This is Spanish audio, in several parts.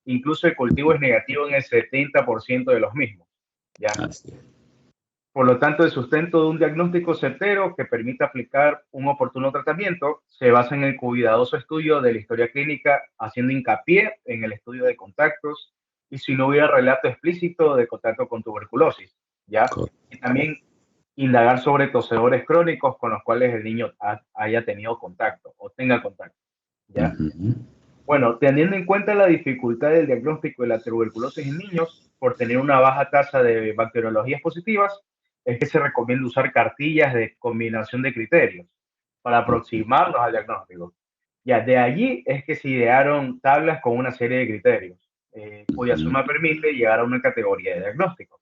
incluso el cultivo es negativo en el 70% de los mismos, ¿ya? Así es. Por lo tanto, el sustento de un diagnóstico certero que permita aplicar un oportuno tratamiento se basa en el cuidadoso estudio de la historia clínica, haciendo hincapié en el estudio de contactos y si no hubiera relato explícito de contacto con tuberculosis, ¿ya? Y también indagar sobre tosedores crónicos con los cuales el niño haya tenido contacto o tenga contacto, ¿ya? Bueno, teniendo en cuenta la dificultad del diagnóstico de la tuberculosis en niños por tener una baja tasa de bacteriologías positivas, es que se recomienda usar cartillas de combinación de criterios para aproximarnos al diagnóstico. Ya, de allí es que se idearon tablas con una serie de criterios, cuya suma permite llegar a una categoría de diagnóstico.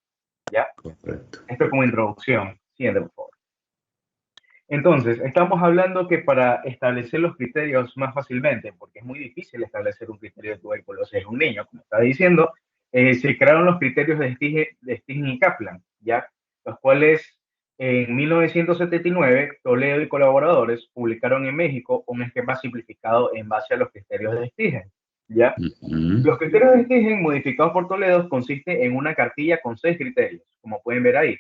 ¿Ya? Correcto. Esto como introducción. Siguiente, por favor. Entonces, estamos hablando que para establecer los criterios más fácilmente, porque es muy difícil establecer un criterio de tuberculosis en un niño, como estaba diciendo, se crearon los criterios de Stigen y Kaplan, ¿ya? Los cuales en 1979 Toledo y colaboradores publicaron en México un esquema simplificado en base a los criterios de Stigen, ¿ya? Los criterios de Stigen modificados por Toledo consisten en una cartilla con 6 criterios, como pueden ver ahí.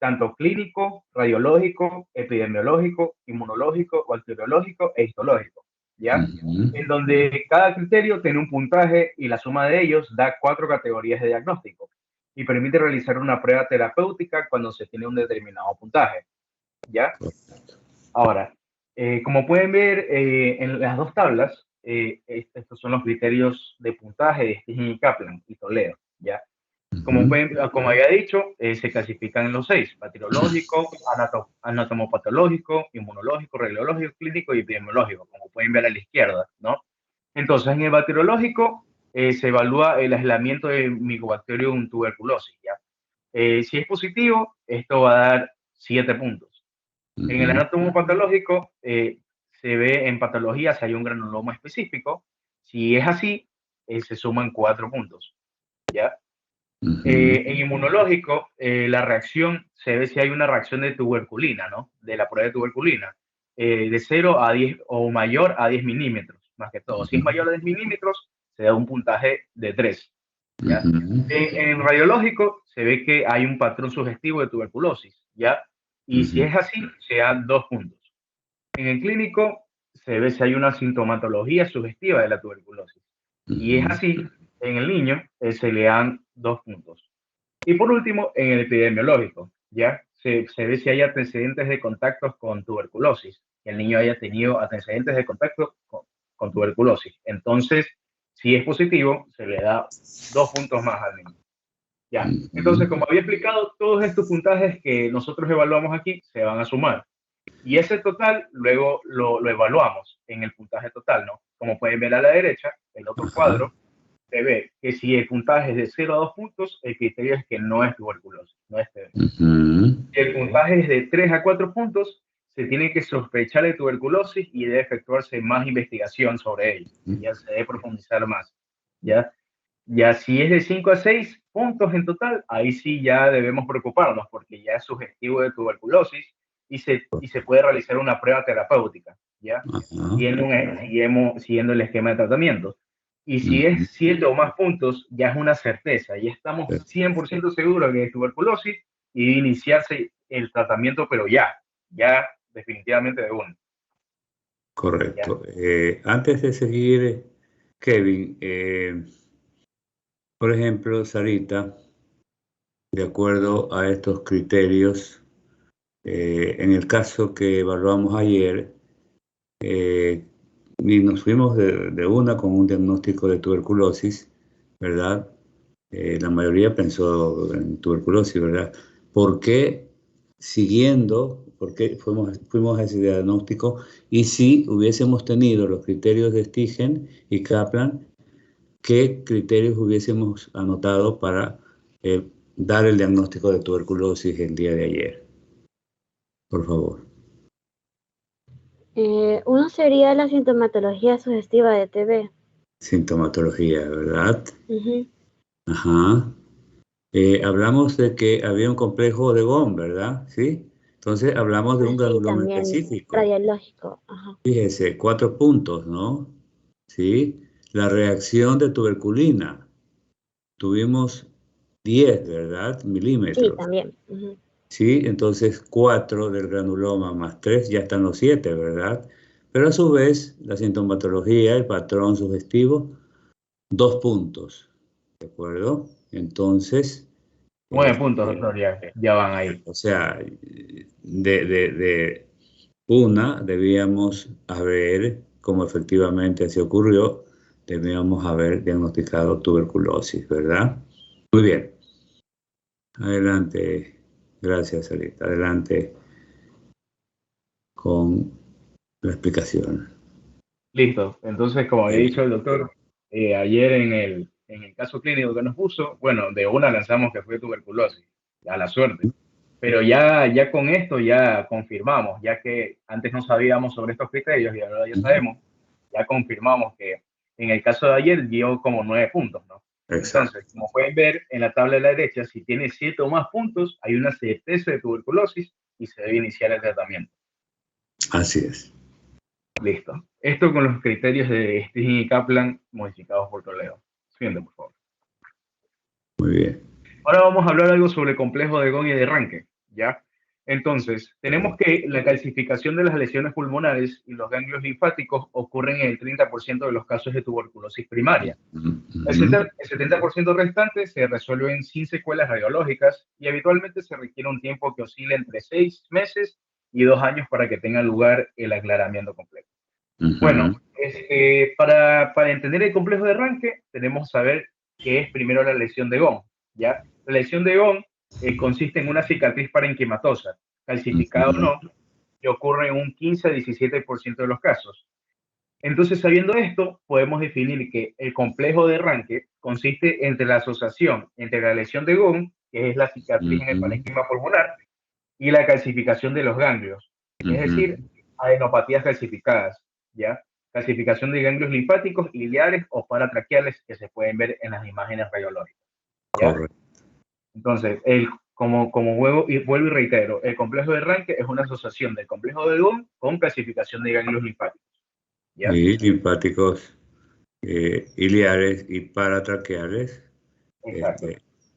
Tanto clínico, radiológico, epidemiológico, inmunológico, bacteriológico e histológico, ¿ya? En donde cada criterio tiene un puntaje y la suma de ellos da 4 categorías de diagnóstico y permite realizar una prueba terapéutica cuando se tiene un determinado puntaje, ¿ya? Ahora, como pueden ver en las dos tablas, estos son los criterios de puntaje de Stigen y Kaplan y Toledo, ¿ya? Como había dicho, se clasifican en los 6: bacteriológico, anatomopatológico, inmunológico, radiológico, clínico y epidemiológico, como pueden ver a la izquierda, ¿no? Entonces, en el bacteriológico se evalúa el aislamiento de Mycobacterium tuberculosis, ¿ya? Si es positivo, esto va a dar 7 puntos. En el anatomopatológico se ve en patología si hay un granuloma específico. Si es así, se suman 4 puntos, ¿ya? En inmunológico, la reacción se ve si hay una reacción de tuberculina, ¿no? De la prueba de tuberculina, de 0 a 10 o mayor a 10 milímetros, más que todo. Si es mayor a 10 milímetros, se da un puntaje de 3. ¿Ya? En radiológico, se ve que hay un patrón sugestivo de tuberculosis, ¿ya? Y si es así, se dan 2 puntos. En el clínico, se ve si hay una sintomatología sugestiva de la tuberculosis. Y es así, en el niño se le dan 2 puntos. Y por último, en el epidemiológico, ¿ya? Se ve si hay antecedentes de contactos con tuberculosis, que el niño haya tenido antecedentes de contacto con tuberculosis. Entonces, si es positivo, se le da 2 puntos más al niño. ¿Ya? Entonces, como había explicado, todos estos puntajes que nosotros evaluamos aquí se van a sumar. Y ese total luego lo evaluamos en el puntaje total, ¿no? Como pueden ver a la derecha, el otro cuadro, se ve que si el puntaje es de 0 a 2 puntos, el criterio es que no es tuberculosis, no es TB. Si el puntaje es de 3 a 4 puntos, se tiene que sospechar de tuberculosis y debe efectuarse más investigación sobre ello. Ya se debe profundizar más. Ya si es de 5 a 6 puntos en total, ahí sí ya debemos preocuparnos porque ya es sugestivo de tuberculosis y se puede realizar una prueba terapéutica, ¿ya? Siguiendo el esquema de tratamiento. Y si es 7 o más puntos, ya es una certeza, ya estamos 100% seguros que es tuberculosis y iniciarse el tratamiento, pero ya definitivamente de uno. Correcto. Antes de seguir, Kevin, por ejemplo, Sarita, de acuerdo a estos criterios, en el caso que evaluamos ayer, y nos fuimos de una con un diagnóstico de tuberculosis, ¿verdad? La mayoría pensó en tuberculosis, ¿verdad? ¿Por qué por qué fuimos a ese diagnóstico? Y si hubiésemos tenido los criterios de Stigen y Kaplan, ¿qué criterios hubiésemos anotado para dar el diagnóstico de tuberculosis el día de ayer? Por favor. Uno sería la sintomatología sugestiva de TB. Sintomatología, ¿verdad? Ajá. Hablamos de que había un complejo de Bonn, ¿verdad? ¿Sí? Entonces hablamos de un granuloma específico. Radiológico. Ajá. Fíjese, 4 puntos, ¿no? ¿Sí? la reacción de tuberculina. Tuvimos 10, ¿verdad? Sí, Milímetros. también. Ujú. ¿Sí? Entonces 4 del granuloma más 3, ya están los 7, ¿verdad? Pero a su vez, la sintomatología, el patrón sugestivo, 2 puntos, ¿de acuerdo? Entonces, 9 puntos, doctor, ya van ahí. o sea, de una debíamos haber, como efectivamente así ocurrió, debíamos haber diagnosticado tuberculosis, ¿verdad? Muy bien. Adelante. Gracias, Sarita. Adelante con la explicación. Listo. Entonces, como había dicho el doctor, ayer en el caso clínico que nos puso, bueno, de una lanzamos que fue tuberculosis, a la suerte. Pero ya con esto ya confirmamos, ya que antes no sabíamos sobre estos criterios y ahora ya sabemos, ya confirmamos que en el caso de ayer dio como 9 puntos, ¿no? Exacto. Entonces, como pueden ver en la tabla de la derecha, si tiene 7 o más puntos, hay una certeza de tuberculosis y se debe iniciar el tratamiento. Así es. Listo. Esto con los criterios de Stigin y Kaplan modificados por Toledo. Siguiente, por favor. Muy bien. Ahora vamos a hablar algo sobre el complejo de Ghon y de Ranke, ¿ya? Entonces, tenemos que la calcificación de las lesiones pulmonares y los ganglios linfáticos ocurren en el 30% de los casos de tuberculosis primaria. El 70% restante se resuelven sin secuelas radiológicas y habitualmente se requiere un tiempo que oscila entre 6 meses y 2 años para que tenga lugar el aclaramiento completo. Bueno, para entender el complejo de Ranke, tenemos que saber qué es primero la lesión de Ghon, ¿ya? La lesión de Ghon consiste en una cicatriz parenquimatosa, calcificada o no, que ocurre en un 15 a 17% de los casos. Entonces, sabiendo esto, podemos definir que el complejo de Ranke consiste entre la asociación entre la lesión de Ghon, que es la cicatriz en el parénquima pulmonar, y la calcificación de los ganglios, es decir, adenopatías calcificadas, ¿ya? Calcificación de ganglios linfáticos, iliares o paratraqueales que se pueden ver en las imágenes radiológicas, ¿ya? Correcto. Entonces, como vuelvo y reitero, el complejo de Ranke es una asociación del complejo de Ghon con calcificación de ganglios linfáticos, ¿ya? Y linfáticos iliares y paratraqueales, Exacto.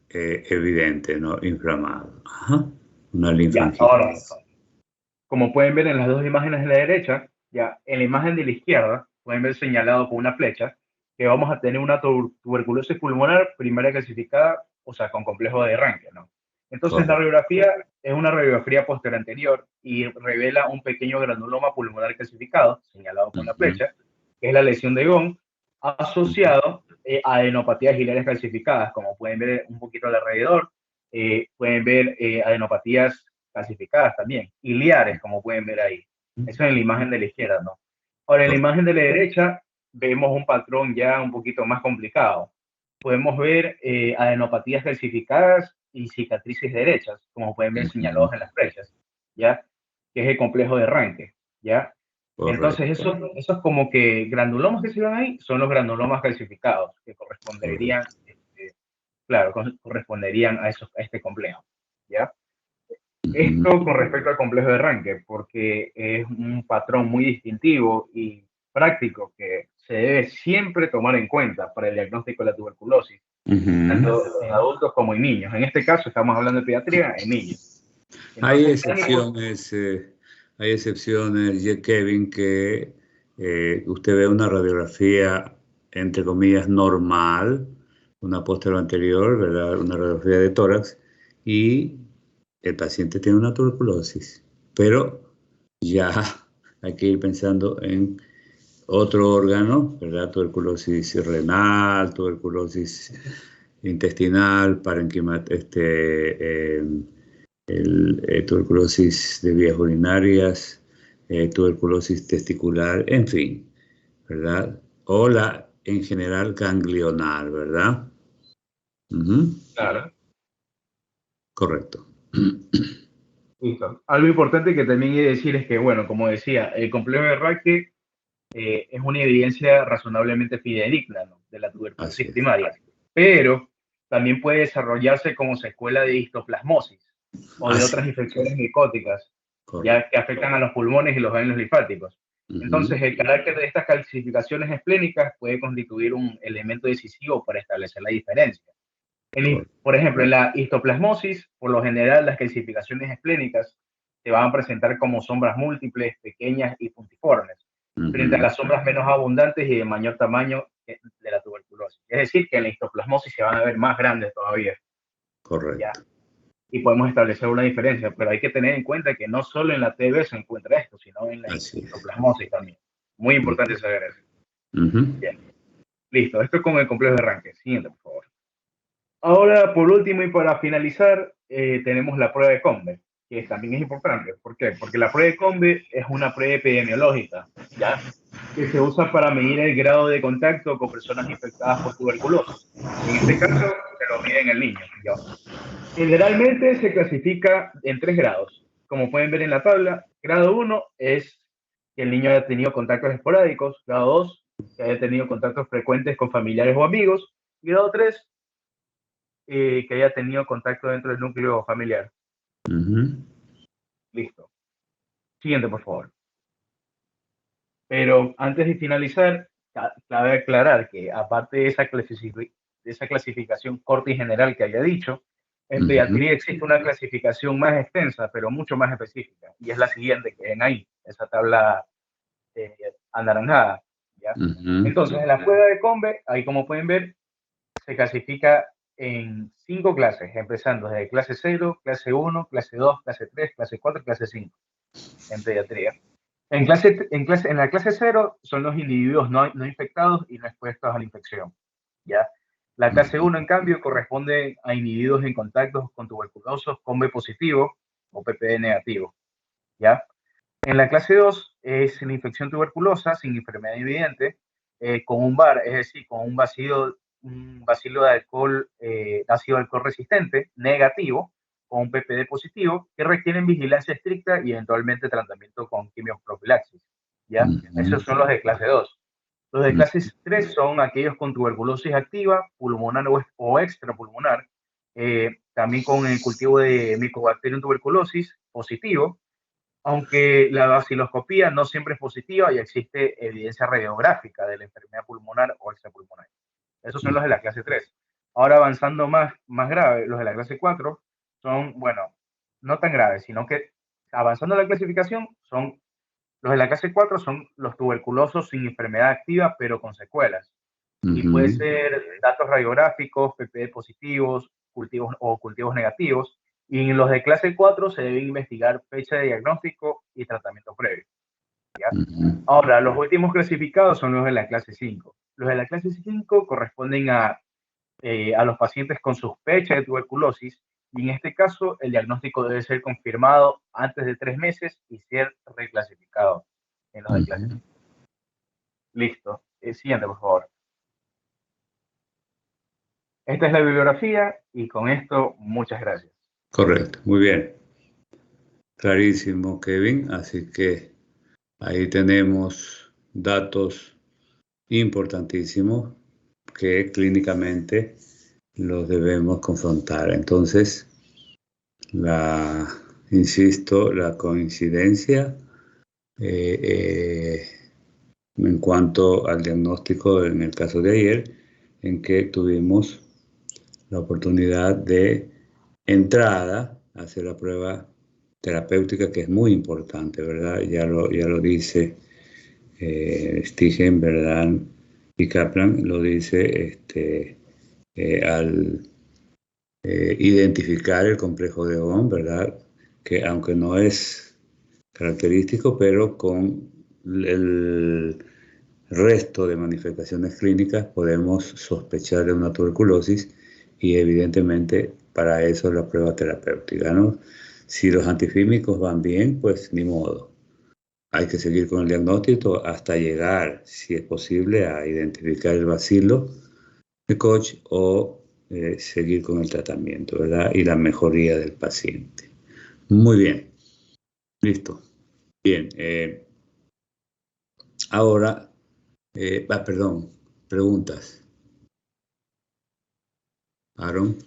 evidente, ¿no? Inflamado. Ajá. Una Ya, ahora, linfangitis. como pueden ver en las dos imágenes de la derecha, ya en la imagen de la izquierda, pueden ver señalado con una flecha que vamos a tener una tuberculosis pulmonar primaria clasificada, o sea, con complejo de Ranke, ¿no? Entonces, la Correcto. radiografía es una radiografía posterior anterior y revela un pequeño granuloma pulmonar calcificado, señalado con la flecha, que es la lesión de Ghon, asociado a adenopatías biliares calcificadas, como pueden ver un poquito alrededor, pueden ver adenopatías calcificadas también, iliares, como pueden ver ahí. Eso en la imagen de la izquierda, ¿no? Ahora, en la imagen de la derecha vemos un patrón ya un poquito más complicado. Podemos ver adenopatías calcificadas y cicatrices derechas, como pueden ver señalados en las flechas, ¿ya? Que es el complejo de Ranke, ¿ya? Entonces, Correcto. esos como que granulomas que se ven ahí son los granulomas calcificados, que corresponderían, claro, corresponderían a este complejo, ¿ya? Esto con respecto al complejo de Ranke, porque es un patrón muy distintivo y práctico que se debe siempre tomar en cuenta para el diagnóstico de la tuberculosis, tanto en adultos como en niños. En este caso estamos hablando de pediatría en niños. Hay Entonces, excepciones, Kevin, que usted ve una radiografía, entre comillas, normal, una posterior anterior, ¿verdad? Una radiografía de tórax, y el paciente tiene una tuberculosis, pero ya hay que ir pensando en otro órgano, ¿verdad? Tuberculosis renal, tuberculosis intestinal, tuberculosis de vías urinarias, tuberculosis testicular, en fin, ¿verdad? O la, en general, ganglional, ¿verdad? claro, Correcto. listo. Algo importante que también he de decir es que, bueno, como decía, el complejo de Ranke es una evidencia razonablemente fidedigna, ¿no?, de la Así tuberculosis es. primaria, pero también puede desarrollarse como secuela de histoplasmosis o de Así otras es. infecciones micóticas, ya Correcto. que afectan a los pulmones y los ganglios linfáticos. Entonces, el carácter de estas calcificaciones esplénicas puede constituir un elemento decisivo para establecer la diferencia. Por ejemplo, en la histoplasmosis, por lo general, las calcificaciones esplénicas se van a presentar como sombras múltiples, pequeñas y puntiformes, frente a las sombras menos abundantes y de mayor tamaño de la tuberculosis. Es decir, que en la histoplasmosis se van a ver más grandes todavía. Correcto. ¿Ya? Y podemos establecer una diferencia, pero hay que tener en cuenta que no solo en la TB se encuentra esto, sino en la histoplasmosis también. Muy importante saber eso. Bien. Listo, esto es con el complejo de arranque. Siguiente, por favor. Ahora, por último y para finalizar, tenemos la prueba de Combe, que también es importante. ¿Por qué? Porque la prueba de Combe es una prueba epidemiológica, ¿ya? Que se usa para medir el grado de contacto con personas infectadas por tuberculosis. En este caso, se lo mide en el niño, ¿ya? Generalmente se clasifica en 3 grados. Como pueden ver en la tabla, grado 1 es que el niño haya tenido contactos esporádicos, grado 2, que haya tenido contactos frecuentes con familiares o amigos, y grado 3, que haya tenido contacto dentro del núcleo familiar. Listo. Siguiente, por favor. Pero antes de finalizar, cabe aclarar que aparte de esa clasificación corta y general que haya dicho, en pediatría existe una clasificación más extensa, pero mucho más específica, y es la siguiente que ven ahí, esa tabla anaranjada, ¿ya? Entonces, en la prueba de Combe, ahí como pueden ver, se clasifica en 5 clases, empezando desde clase 0, clase 1, clase 2, clase 3, clase 4 y clase 5 en pediatría. En la clase 0 son los individuos no infectados y no expuestos a la infección, ¿ya? La clase 1, en cambio, corresponde a individuos en contacto con tuberculosos con B positivo o PPD negativo, ¿ya? En la clase 2 es la infección tuberculosa sin enfermedad evidente, con un VAR, es decir, con un bacilo de alcohol, ácido alcohol resistente negativo, con un PPD positivo, que requieren vigilancia estricta y eventualmente tratamiento con quimioprofilaxis, ¿ya? Esos son los de clase 2. Los de clase 3 son aquellos con tuberculosis activa, pulmonar o extrapulmonar, también con el cultivo de Mycobacterium tuberculosis positivo, aunque la vaciloscopía no siempre es positiva y existe evidencia radiográfica de la enfermedad pulmonar o extrapulmonar. Esos son los de la clase 3. Ahora avanzando más grave, los de la clase 4 son, bueno, no tan graves, sino que avanzando la clasificación, los de la clase 4 son los tuberculosos sin enfermedad activa, pero con secuelas. Y puede ser datos radiográficos, PPD positivos, cultivos negativos. Y en los de clase 4 se debe investigar fecha de diagnóstico y tratamiento previo, ¿ya? Ahora, los últimos clasificados son los de la clase 5. Los de la clase 5 corresponden a los pacientes con sospecha de tuberculosis, y en este caso el diagnóstico debe ser confirmado antes de 3 meses y ser reclasificado en los de clase 5. Listo. Siguiente, por favor. Esta es la bibliografía y con esto muchas gracias. Correcto, muy bien. Clarísimo, Kevin. Así que ahí tenemos datos importantísimos que clínicamente los debemos confrontar. Entonces, insisto, la coincidencia en cuanto al diagnóstico en el caso de ayer, en que tuvimos la oportunidad de entrada a hacer la prueba terapéutica, que es muy importante, ¿verdad? Ya lo dice Stigen, ¿verdad? Y Kaplan lo dice al identificar el complejo de Von, ¿verdad? Que aunque no es característico, pero con el resto de manifestaciones clínicas podemos sospechar de una tuberculosis, y evidentemente para eso es la prueba terapéutica, ¿no? Si los antifímicos van bien, pues ni modo. Hay que seguir con el diagnóstico hasta llegar, si es posible, a identificar el bacilo de Koch o seguir con el tratamiento, ¿verdad? Y la mejoría del paciente. Muy bien. Listo. Bien. Ahora, perdón, preguntas. Aaron.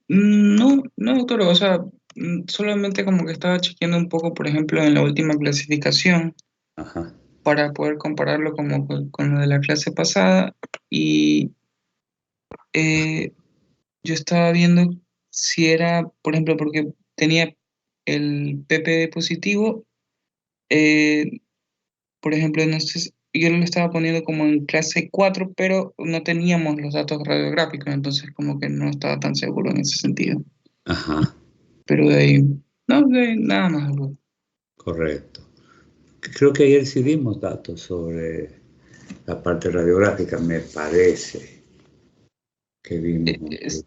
No, no, doctor, o sea, solamente como que estaba chequeando un poco, por ejemplo, en la última clasificación Ajá. para poder compararlo como con lo de la clase pasada y eh, yo estaba viendo si era, por ejemplo, porque tenía el PP positivo, eh, por ejemplo, no sé, yo lo estaba poniendo como en clase 4 pero no teníamos los datos radiográficos, entonces como que no estaba tan seguro en ese sentido. Ajá, Pero de ahí, no, de ahí nada más. correcto. Creo que ayer sí dimos datos sobre la parte radiográfica, me parece que vimos.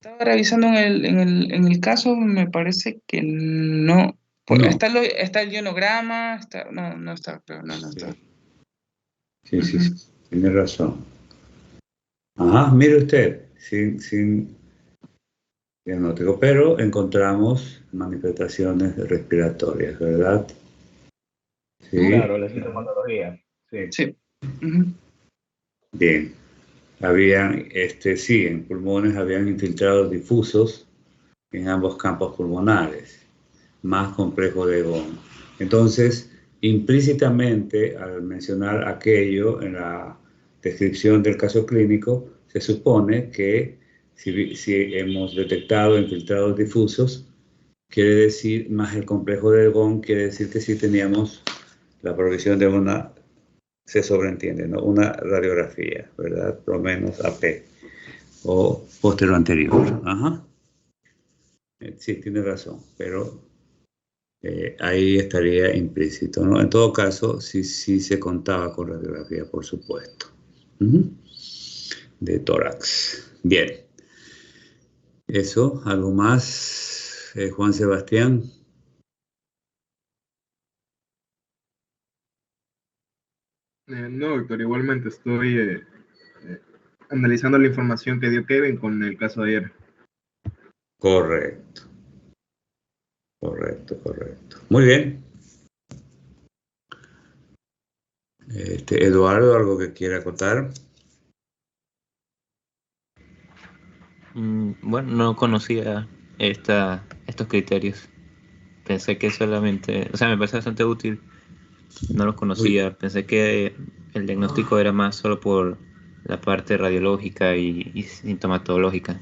Estaba revisando en el caso, me parece que no. Pues, No, está el ionograma, no, no está, creo, no, no está. sí, Ujú. tiene razón. Ajá, mire usted, sin diagnóstico, pero encontramos manifestaciones respiratorias, ¿verdad? Sí, Claro, la sintomatología. Sí. Sí. Ujú. bien. Habían, sí, en pulmones habían infiltrados difusos en ambos campos pulmonares, más complejo de Ghon. Entonces, implícitamente, al mencionar aquello en la descripción del caso clínico, se supone que si hemos detectado infiltrados difusos, quiere decir, más el complejo de Ghon, quiere decir que sí teníamos la provisión de una, se sobreentiende, ¿no? Una radiografía, ¿verdad? Por lo menos AP o posterior anterior. Ajá. Sí, tiene razón, pero ahí estaría implícito, ¿no? En todo caso, sí, sí se contaba con radiografía, por supuesto. Ujú. De tórax. Bien. Eso, ¿algo más, Juan Sebastián? No, doctor, igualmente estoy eh, analizando la información que dio Kevin con el caso de ayer. Correcto, correcto. Muy bien. Eduardo, ¿algo que quiera acotar? Bueno, no conocía estos criterios. Pensé que solamente, o sea, me parece bastante útil. No los Muy. conocía. Pensé que el diagnóstico era más solo por la parte radiológica y sintomatológica.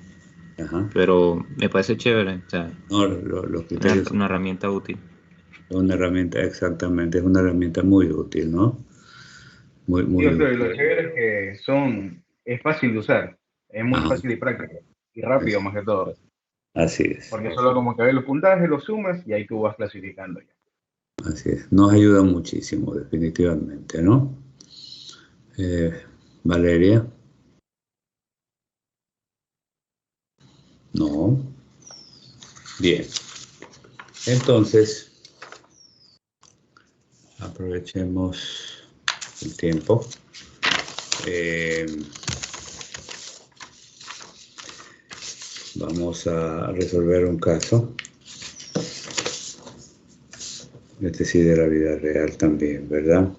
Ajá. Pero me parece chévere, o sea, No, los criterios una herramienta útil. son una herramienta, exactamente, es una herramienta muy útil, ¿no? Muy, Sí, muy doctor, y lo útil. chévere es que es fácil de usar, es muy Ajá. fácil y práctico, y rápido más que todo, Así es, porque solo como que ves los puntajes, los sumas y ahí tú vas clasificando ya. así es. Nos ayuda muchísimo, definitivamente, ¿no? Eh, Valeria, no. Bien. Entonces, aprovechemos el tiempo. Eh, Vamos a resolver un caso. Este sí de la vida real también, ¿verdad?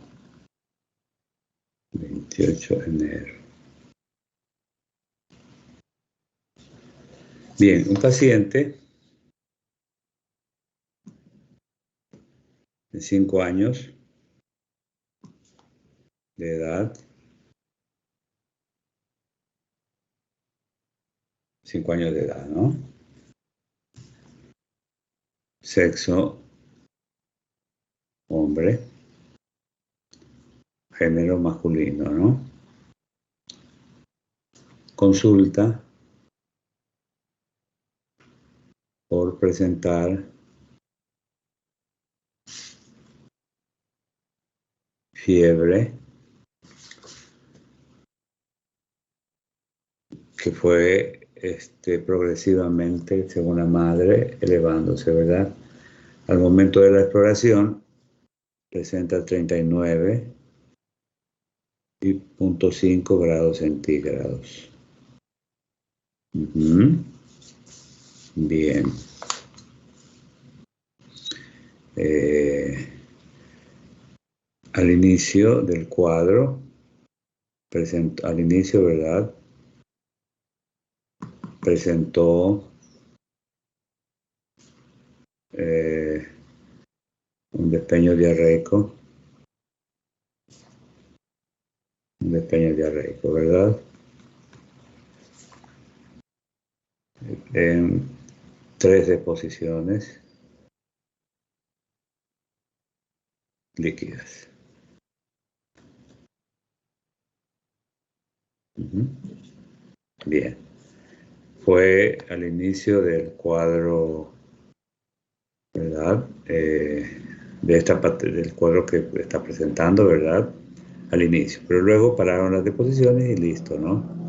28 de enero. Bien, un paciente de 5 años de edad, 5 años de edad, ¿no? Sexo, hombre, género masculino, ¿no? Consulta por presentar fiebre que fue progresivamente, según la madre, elevándose, ¿verdad? Al momento de la exploración presenta 39,5 grados centígrados. Ujú. Bien. Eh, Al inicio del cuadro, al inicio, ¿verdad? Presentó un despeño diarreico. Un despeño diarreico, ¿verdad? En 3 deposiciones líquidas. Bien. Fue al inicio del cuadro, ¿verdad? De esta parte del cuadro que está presentando, ¿verdad? Al inicio. Pero luego pararon las deposiciones y listo, ¿no?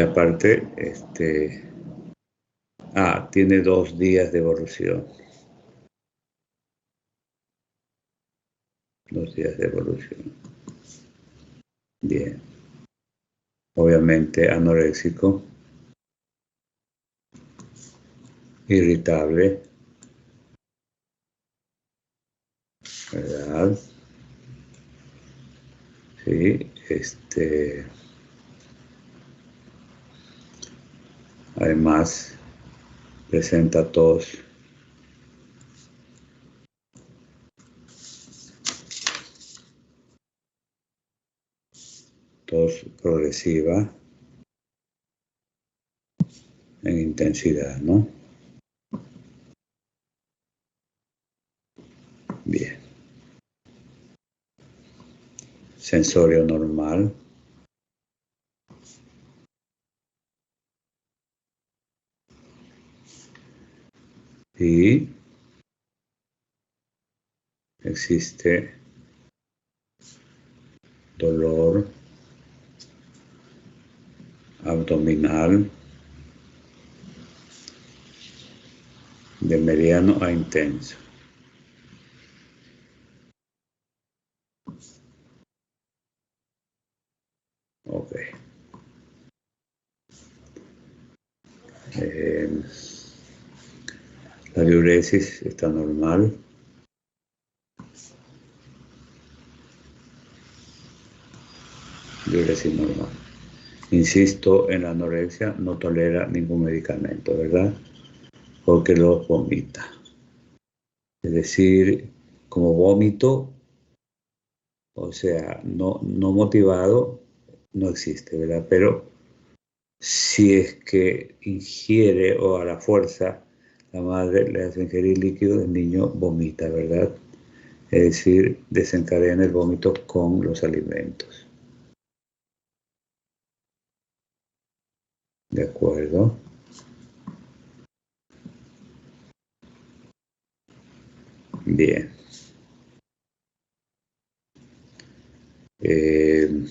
Aparte, tiene 2 días de evolución. 2 días de evolución. Bien. Obviamente anoréxico, irritable, ¿verdad? Sí, además presenta tos progresiva en intensidad, ¿no? Bien. Sensorio normal. Y existe dolor abdominal de mediano a intenso. Ok. La diuresis está normal. Diuresis normal. Insisto, en la anorexia no tolera ningún medicamento, ¿verdad? Porque los vomita. Es decir, como vómito, o sea, no motivado, no existe, ¿verdad? Pero si es que ingiere o a la fuerza, la madre le hace ingerir líquido, el niño vomita, ¿verdad? Es decir, desencadena el vómito con los alimentos. ¿De acuerdo? Bien. El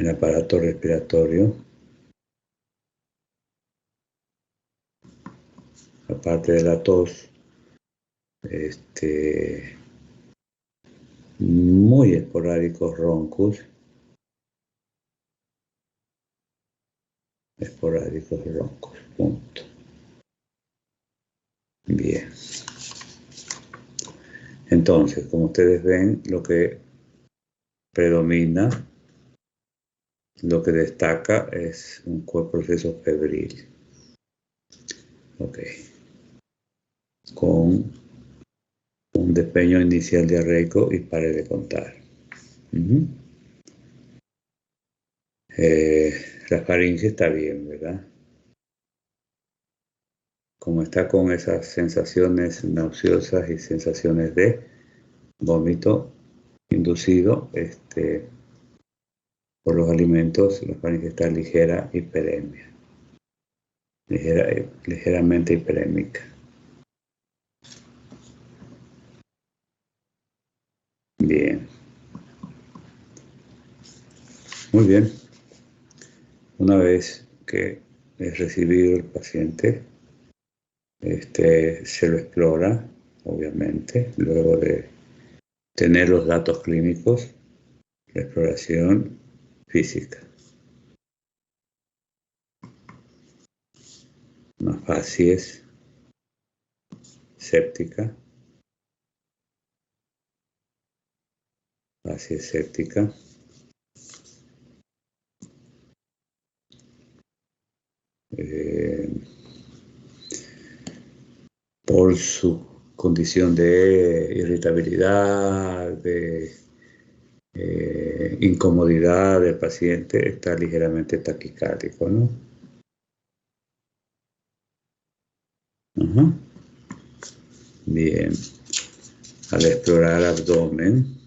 aparato respiratorio, aparte de la tos, muy esporádicos roncos, punto. Bien. Entonces, como ustedes ven, lo que predomina, lo que destaca es un proceso febril. Ok. Con un despeño inicial diarreico y pare de contar. La faringe está bien, ¿verdad? Como está con esas sensaciones nauseosas y sensaciones de vómito inducido por los alimentos, la faringe está ligera hiperemia, ligeramente hiperémica. Bien. Muy bien. Una vez que es recibido el paciente, se lo explora, obviamente, luego de tener los datos clínicos, la exploración física. Una facies séptica, por su condición de irritabilidad, de incomodidad del paciente, está ligeramente taquicárdico, ¿no? Ajá. Bien. Al explorar abdomen,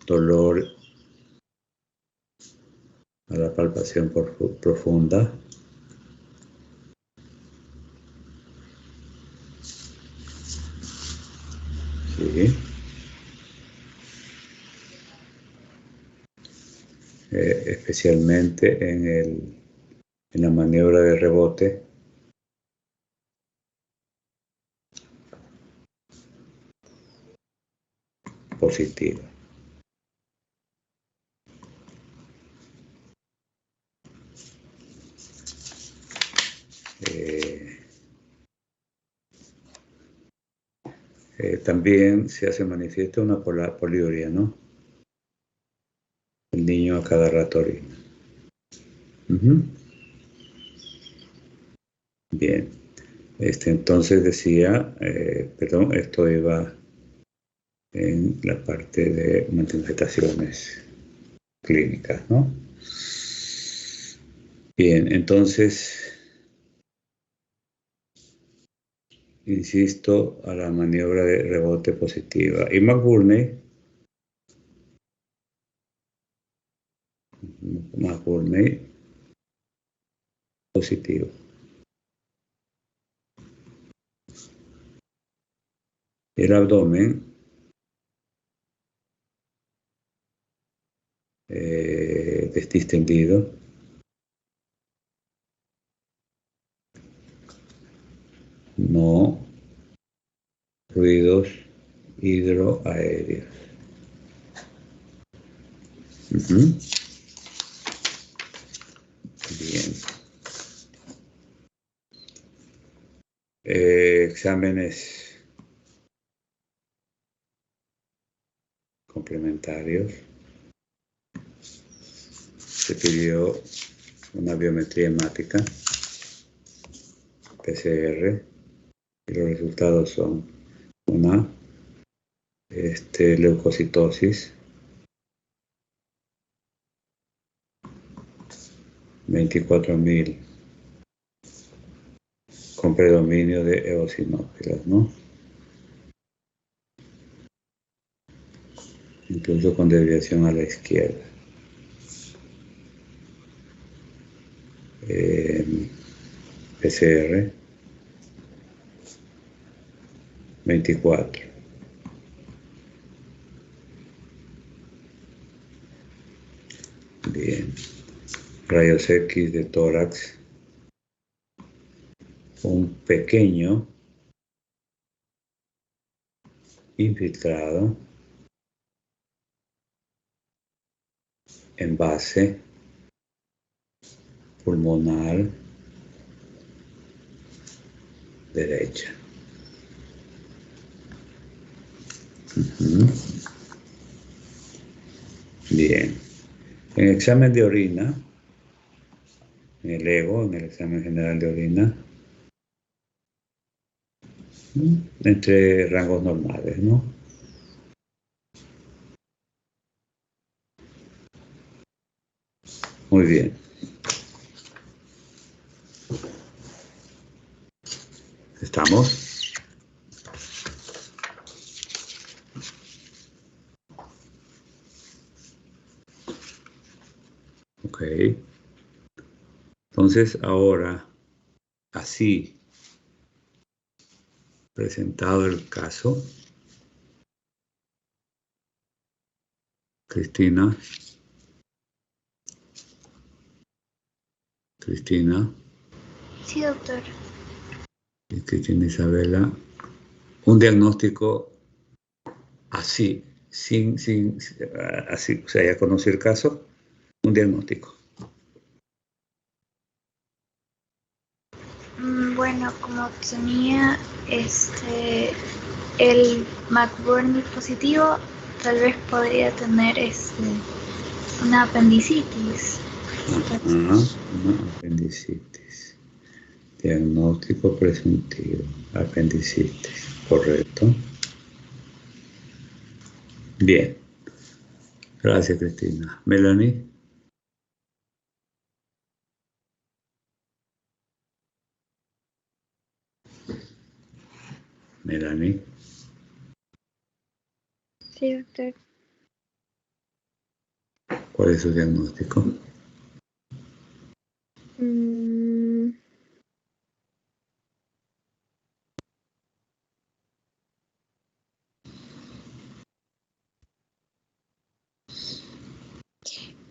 dolor a la palpación profunda. Sí. Especialmente en la maniobra de rebote. Positiva. También se hace manifiesta una poliuria, ¿no? El niño a cada rato orina. Bien. Entonces decía, perdón, esto iba en la parte de manifestaciones clínicas, ¿no? Bien, entonces, insisto, a la maniobra de rebote positiva. Y McBurney positivo. El abdomen distendido. No ruidos hidroaéreos. Bien. Exámenes complementarios. Se pidió una biometría hemática, PCR, y los resultados son una leucocitosis, 24.000 con predominio de eosinófilos, ¿no? Incluso con desviación a la izquierda. PCR 24. Bien. Rayos X de tórax. Un pequeño infiltrado en base pulmonar derecha. Bien. En el examen de orina, en el EGO, en el examen general de orina, entre rangos normales, ¿no? Muy bien. ¿Estamos? Ok. Entonces, ahora, así presentado el caso, Cristina. Sí, doctor. Y Cristina Isabela, un diagnóstico así, así, o sea, ya conocí el caso, un diagnóstico. Bueno, como tenía el McBurney positivo, tal vez podría tener Una apendicitis. Una apendicitis. Diagnóstico presuntivo. Apendicitis. Correcto. Bien. Gracias, Cristina. Melanie. Melanie. Sí, doctor. ¿Cuál es su diagnóstico?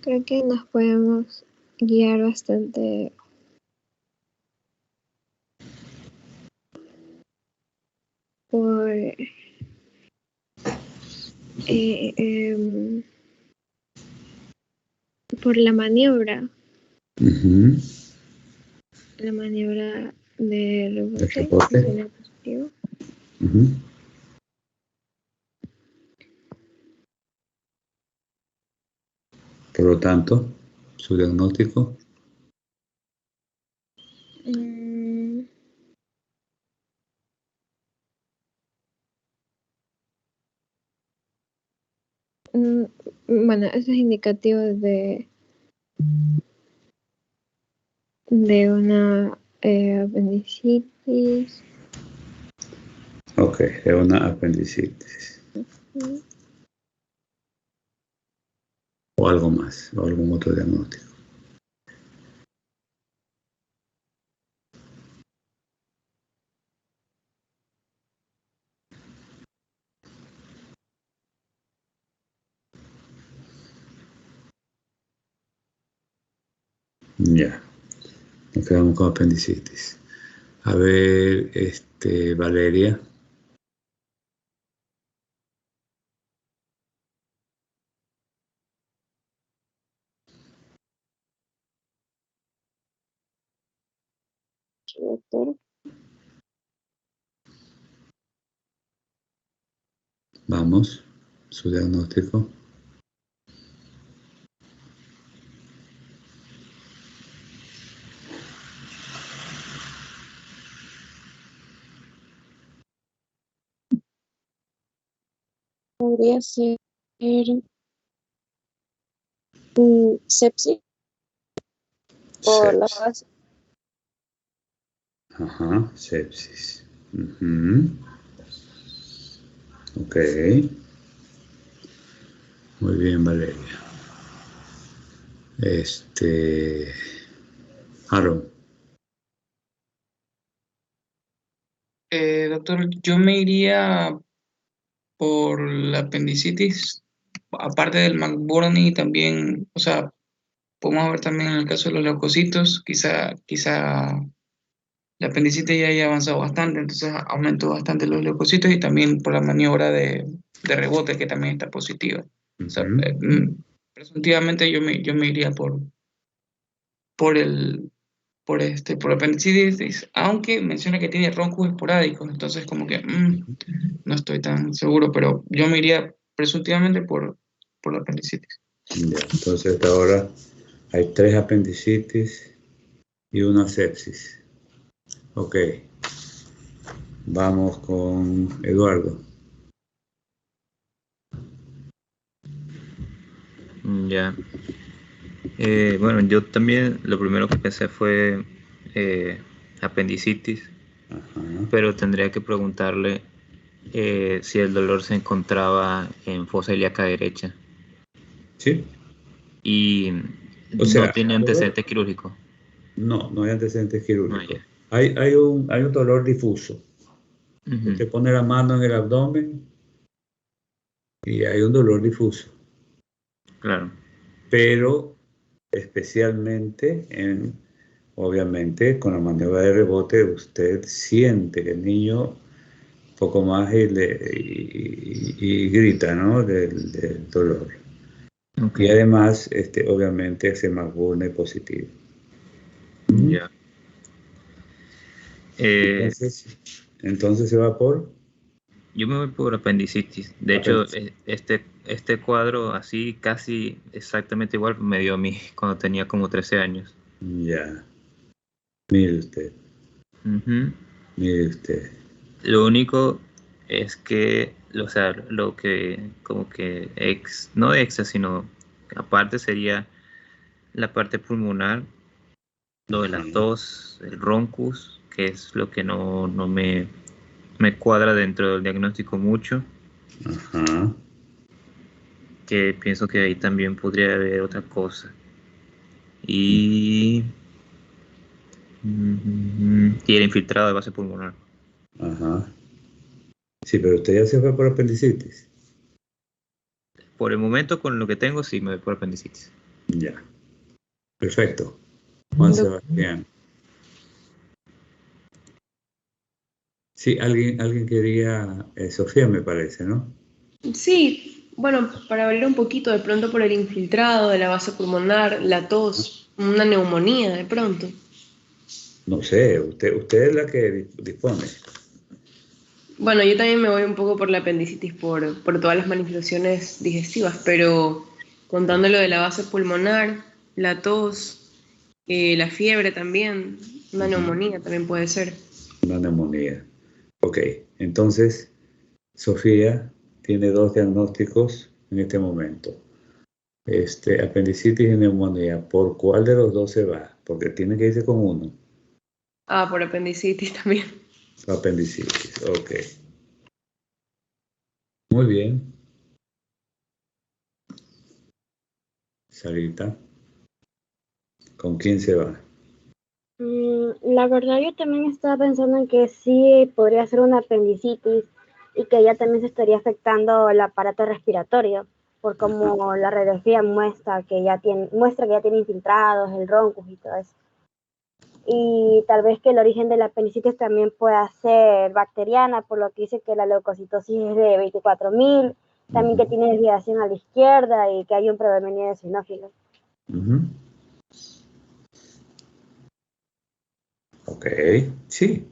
Creo que nos podemos guiar bastante por por la maniobra. Uh-huh. La maniobra de rebote. ¿Rebote? Positivo. Uh-huh. Por lo tanto, su diagnóstico. Bueno, eso es indicativo de una apendicitis. Ok, de una apendicitis. O algo más, o algún otro diagnóstico. Ya, nos quedamos con apendicitis. A ver, Valeria. Doctor. Vamos, su diagnóstico. Podría ser sepsis por la base. Ajá, sepsis. Uh-huh. Ok. Muy bien, Valeria. Aaron. Doctor, yo me iría por la apendicitis, aparte del McBurney también, o sea, podemos ver también en el caso de los leucocitos, quizá la apendicitis ya haya avanzado bastante, entonces aumentó bastante los leucocitos y también por la maniobra de rebote que también está positiva. O sea, presuntivamente yo me iría por apendicitis, aunque menciona que tiene roncos esporádicos, entonces como que no estoy tan seguro, pero yo me iría presuntivamente por la apendicitis. Ya, entonces hasta ahora hay 3 apendicitis y una sepsis. Ok. Vamos con Eduardo. Ya. Bueno, yo también lo primero que pensé fue apendicitis. Ajá. Pero tendría que preguntarle si el dolor se encontraba en fosa ilíaca derecha. Sí. Y o sea, no tiene antecedentes quirúrgicos. No hay antecedentes quirúrgicos. No, hay un dolor difuso. Uh-huh. Usted pone la mano en el abdomen y hay un dolor difuso. Claro. Pero especialmente obviamente con la maniobra de rebote usted siente que el niño poco más y grita, ¿no? del dolor. Okay. Y además, obviamente, hace McBurney positivo. Ya. Entonces se va por Yo me voy por apendicitis. De hecho, este cuadro así, casi exactamente igual, me dio a mí cuando tenía como 13 años. Ya. Mire usted. Ujú. Mire usted. Lo único es que, o sea, lo que como que no extra, sino aparte sería la parte pulmonar, lo de la tos, el roncus, que es lo que no me cuadra dentro del diagnóstico mucho, Ajá. que pienso que ahí también podría haber otra cosa. Y el infiltrado de base pulmonar. Ajá. Sí, pero usted ya se fue por apendicitis. Por el momento, con lo que tengo, sí me voy por apendicitis. Ya. Perfecto. Juan Sebastián. Sí, alguien quería, Sofía me parece, ¿no? Sí, bueno, para hablar un poquito de pronto por el infiltrado de la base pulmonar, la tos, una neumonía de pronto. No sé, usted es la que dispone. Bueno, yo también me voy un poco por la apendicitis por todas las manifestaciones digestivas, pero contándolo de la base pulmonar, la tos, la fiebre también, una neumonía también puede ser. Una neumonía. Ok, entonces Sofía tiene 2 diagnósticos en este momento. Apendicitis y neumonía. ¿Por cuál de los 2 se va? Porque tiene que irse con uno. Ah, por apendicitis también. Apendicitis, ok. Muy bien. Sarita, ¿con quién se va? La verdad yo también estaba pensando en que sí podría ser una apendicitis y que ya también se estaría afectando el aparato respiratorio, por como la radiografía muestra que ya tiene infiltrados, el roncus y todo eso. Y tal vez que el origen de la apendicitis también pueda ser bacteriana, por lo que dice que la leucocitosis es de 24.000, también que tiene desviación a la izquierda y que hay un predominio de eosinófilos. Ok, sí.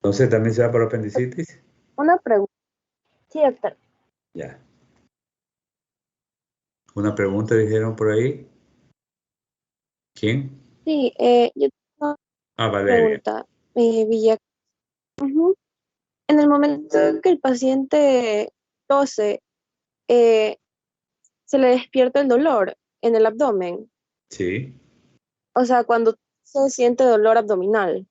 Entonces, ¿también se va por apendicitis? Una pregunta. Sí, doctor. Ya. ¿Una pregunta dijeron por ahí? ¿Quién? Sí, yo tengo una Valeria. pregunta, Villa. En el momento en que el paciente tose, se le despierta el dolor en el abdomen. Sí. O sea, cuando se siente dolor abdominal.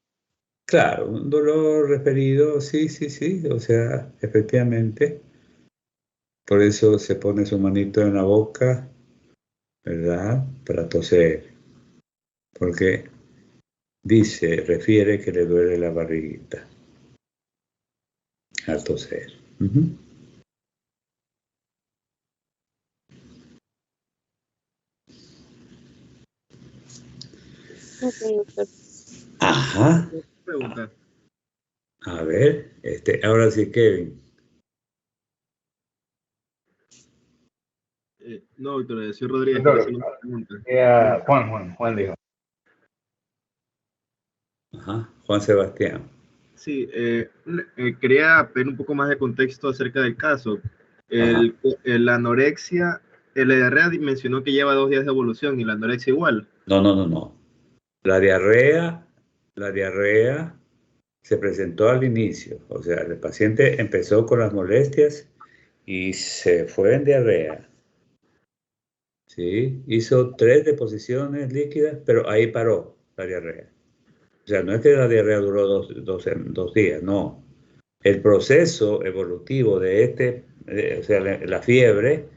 Claro, un dolor referido, sí, o sea, efectivamente. Por eso se pone su manito en la boca, ¿verdad? Para toser. Porque refiere que le duele la barriguita al toser. Ok, doctor. Ajá. Pregunta. A ver, ahora sí, Kevin. No, doctor, soy Rodríguez. Juan dijo. Ajá, Juan Sebastián. Sí, quería pedir un poco más de contexto acerca del caso. La anorexia, la diarrea mencionó que lleva 2 días de evolución y la anorexia igual. No. La diarrea se presentó al inicio, o sea, el paciente empezó con las molestias y se fue en diarrea. ¿Sí? Hizo 3 deposiciones líquidas, pero ahí paró la diarrea. O sea, no es que la diarrea duró 2 días, no. El proceso evolutivo de o sea, la fiebre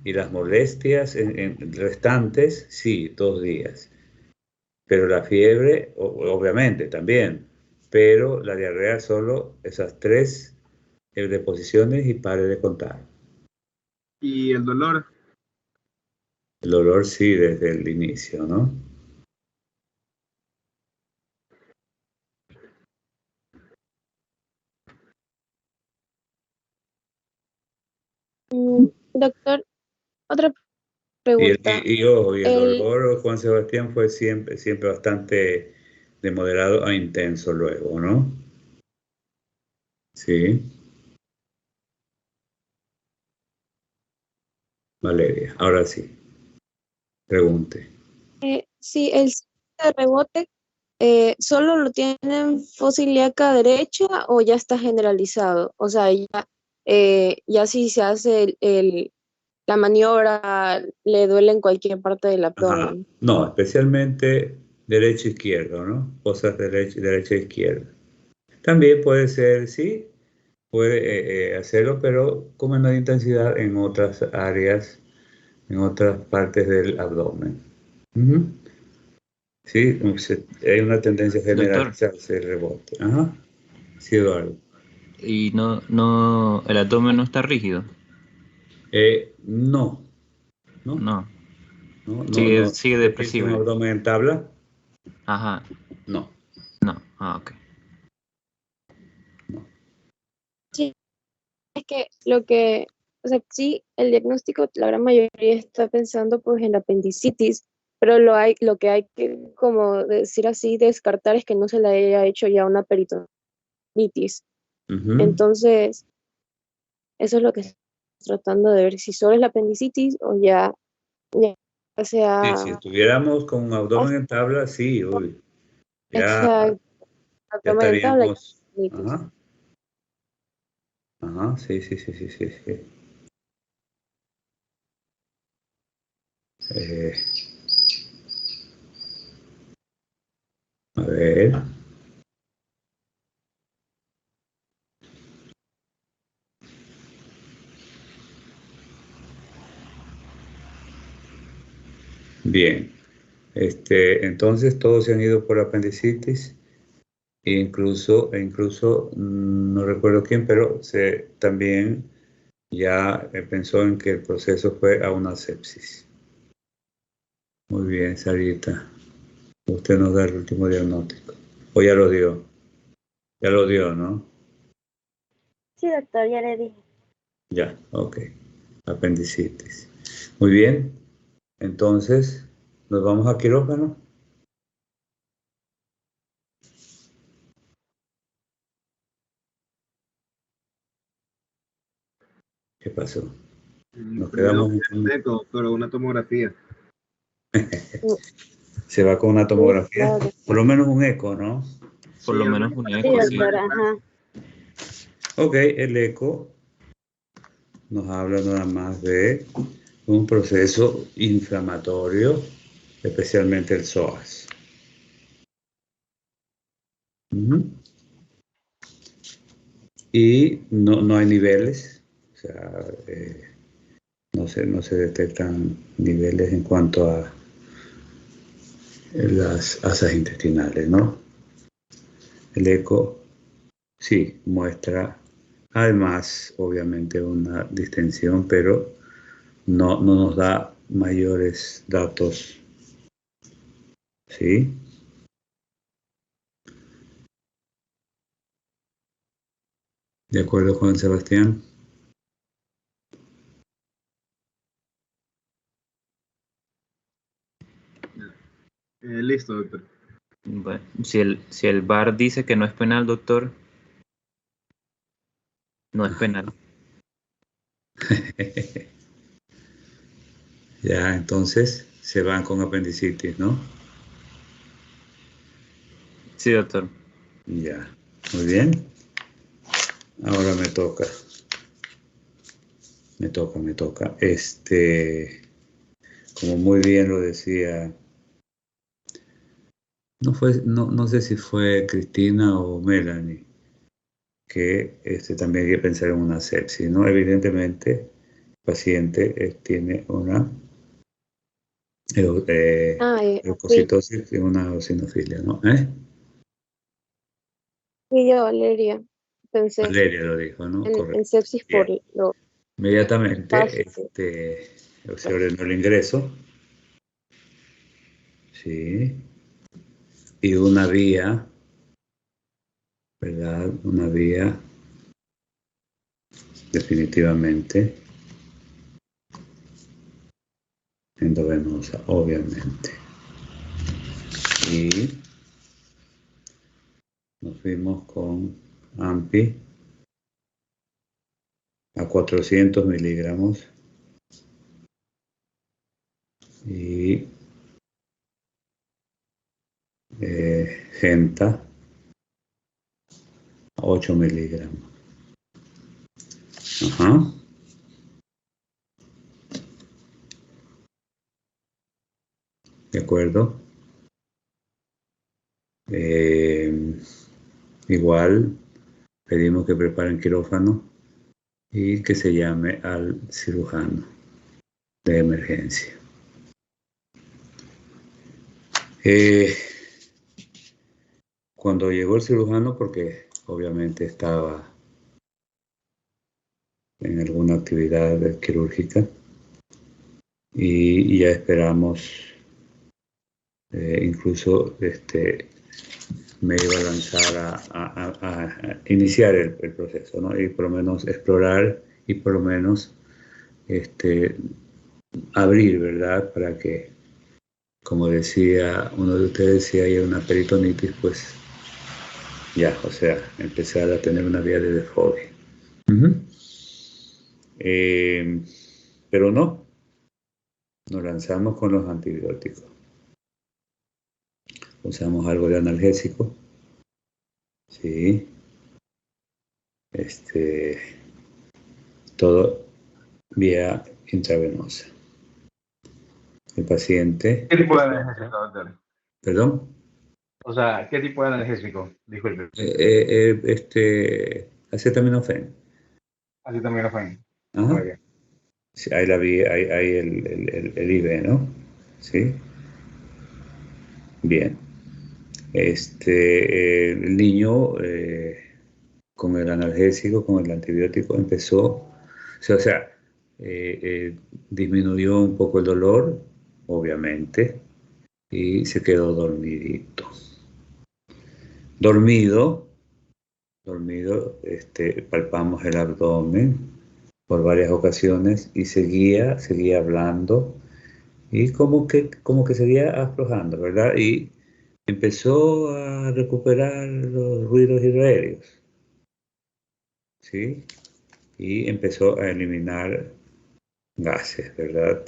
y las molestias restantes, sí, 2 días. Pero la fiebre, obviamente, también. Pero la diarrea solo esas 3 deposiciones y pare de contar. ¿Y el dolor? El dolor sí, desde el inicio, ¿no? Doctor, otra pregunta. Y el dolor, Juan Sebastián, fue siempre bastante de moderado a intenso luego, ¿no? Sí. Valeria, ahora sí, pregunte. Sí, el síndrome de rebote, ¿solo lo tienen fósil ilíaca derecha o ya está generalizado? O sea, ya si se hace la maniobra, le duele en cualquier parte del Ajá. abdomen. No, especialmente derecha-izquierda, ¿no? Cosas derecha-izquierda. También puede ser, sí, puede hacerlo, pero con menor intensidad en otras áreas, en otras partes del abdomen. Ujú. Sí, hay una tendencia a Doctor, generalizarse el rebote. Ajá. Sí, Eduardo. ¿y no, el abdomen no está rígido? No, no, No, no, no, sigue, no. sigue ¿Existe un depresible. abdomen en tabla? Ajá, No, no, ok. no. Sí, es que o sea, sí, el diagnóstico, la gran mayoría está pensando pues en la apendicitis, pero lo que hay que, como decir así, descartar es que no se le haya hecho ya una peritonitis. Ujú. Entonces, eso es lo que estoy tratando de ver, si solo es la apendicitis o ya Sí, sea, si estuviéramos con un abdomen en tabla, sí, uy, ya, exacto, ya abdomen en tabla y estaríamos. apendicitis. Ajá, ajá, sí, sí, sí, sí, sí, sí. Eh, a ver. Bien. Entonces todos se han ido por apendicitis, e incluso no recuerdo quién, pero también ya pensó en que el proceso fue a una sepsis. Muy bien, Sarita. Usted nos da el último diagnóstico. O ya lo dio. Ya lo dio, ¿no? Sí, doctor, ya le dije. Ya, ok. Apendicitis. Muy bien. Entonces, ¿nos vamos a quirófano? ¿Qué pasó? Nos Primero quedamos en... un eco, doctor, una tomografía. Se va con una Sí, tomografía. claro. Por lo menos un eco, ¿no? Por Sí, lo al menos menos un para Sí, eco, sí. confirmar doctor, el cáncer. ajá. Ok, el eco nos habla nada más de un proceso inflamatorio, especialmente el psoas. Ujú. Y no hay niveles, o sea, no se detectan niveles en cuanto a las asas intestinales, ¿no? El eco sí muestra, además, obviamente, una distensión, pero no nos da mayores datos, ¿sí? ¿De acuerdo, Juan Sebastián? Listo, doctor. Bueno, si el VAR dice que no es penal, doctor, no es penal. Ya, entonces se van con apendicitis, ¿no? Sí, doctor. Ya, muy bien. Ahora me toca. Como muy bien lo decía, no sé si fue Cristina o Melanie, que también hay que pensar en una sepsis, ¿no? Evidentemente, el paciente tiene una Sí, leucocitosis y una eosinofilia, ¿no? sí, yo, Valeria, pensé Valeria lo dijo, ¿no? en Correcto. sepsis por Bien. lo Inmediatamente fácil. se ordenó el ingreso, ¿sí? Y una vía, ¿verdad? Una vía definitivamente endovenosa, obviamente. Y nos fuimos con AMPI a 400 miligramos y Genta 8 miligramos. Ajá. ¿De acuerdo? Igual pedimos que preparen quirófano y que se llame al cirujano de emergencia. Cuando llegó el cirujano, porque obviamente estaba en alguna actividad quirúrgica, y ya esperamos, incluso me iba a lanzar a iniciar el proceso, ¿no? Y por lo menos explorar y por lo menos abrir, ¿verdad? Para que, como decía uno de ustedes, si hay una peritonitis, pues ya, o sea, empezar a tener una vía de desfogue. Pero no, nos lanzamos con los antibióticos. Usamos algo de analgésico, sí, todo vía intravenosa. El paciente... ¿Qué tipo de analgésico, doctor? ¿Perdón? O sea, ¿qué tipo de analgésico? Disculpe. Acetaminofén. Acetaminofén. Ajá. Muy bien. Sí, ahí la vi, ahí el IV, ¿no? Sí. Bien. El niño con el analgésico, con el antibiótico, empezó, o sea, disminuyó un poco el dolor, obviamente, y se quedó dormidito. Dormido, palpamos el abdomen por varias ocasiones y seguía hablando y como que seguía aflojando, ¿verdad? Y empezó a recuperar los ruidos hidroaéreos, ¿sí? Y empezó a eliminar gases, ¿verdad?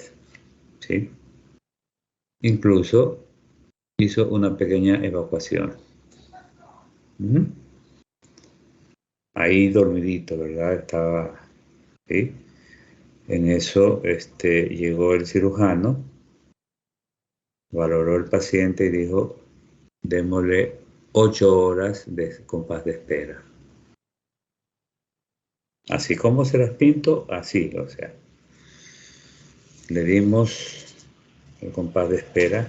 ¿Sí? Incluso hizo una pequeña evacuación. Ahí dormidito, ¿verdad? Estaba, ¿sí? En eso llegó el cirujano, valoró el paciente y dijo, démosle 8 horas de compás de espera. Así como se las pinto, así, o sea. Le dimos el compás de espera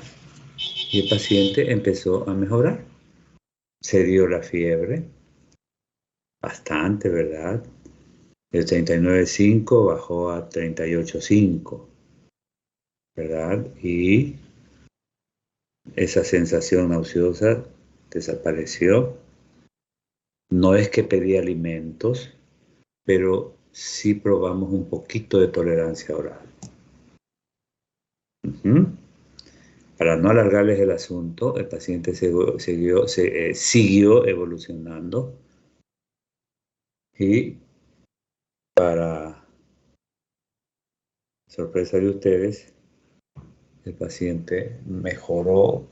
y el paciente empezó a mejorar. Se dio la fiebre, bastante, ¿verdad? De 39,5 bajó a 38,5, ¿verdad? Y esa sensación nauseosa desapareció. No es que pedí alimentos, pero sí probamos un poquito de tolerancia oral. Para no alargarles el asunto, el paciente siguió evolucionando y para sorpresa de ustedes, el paciente mejoró.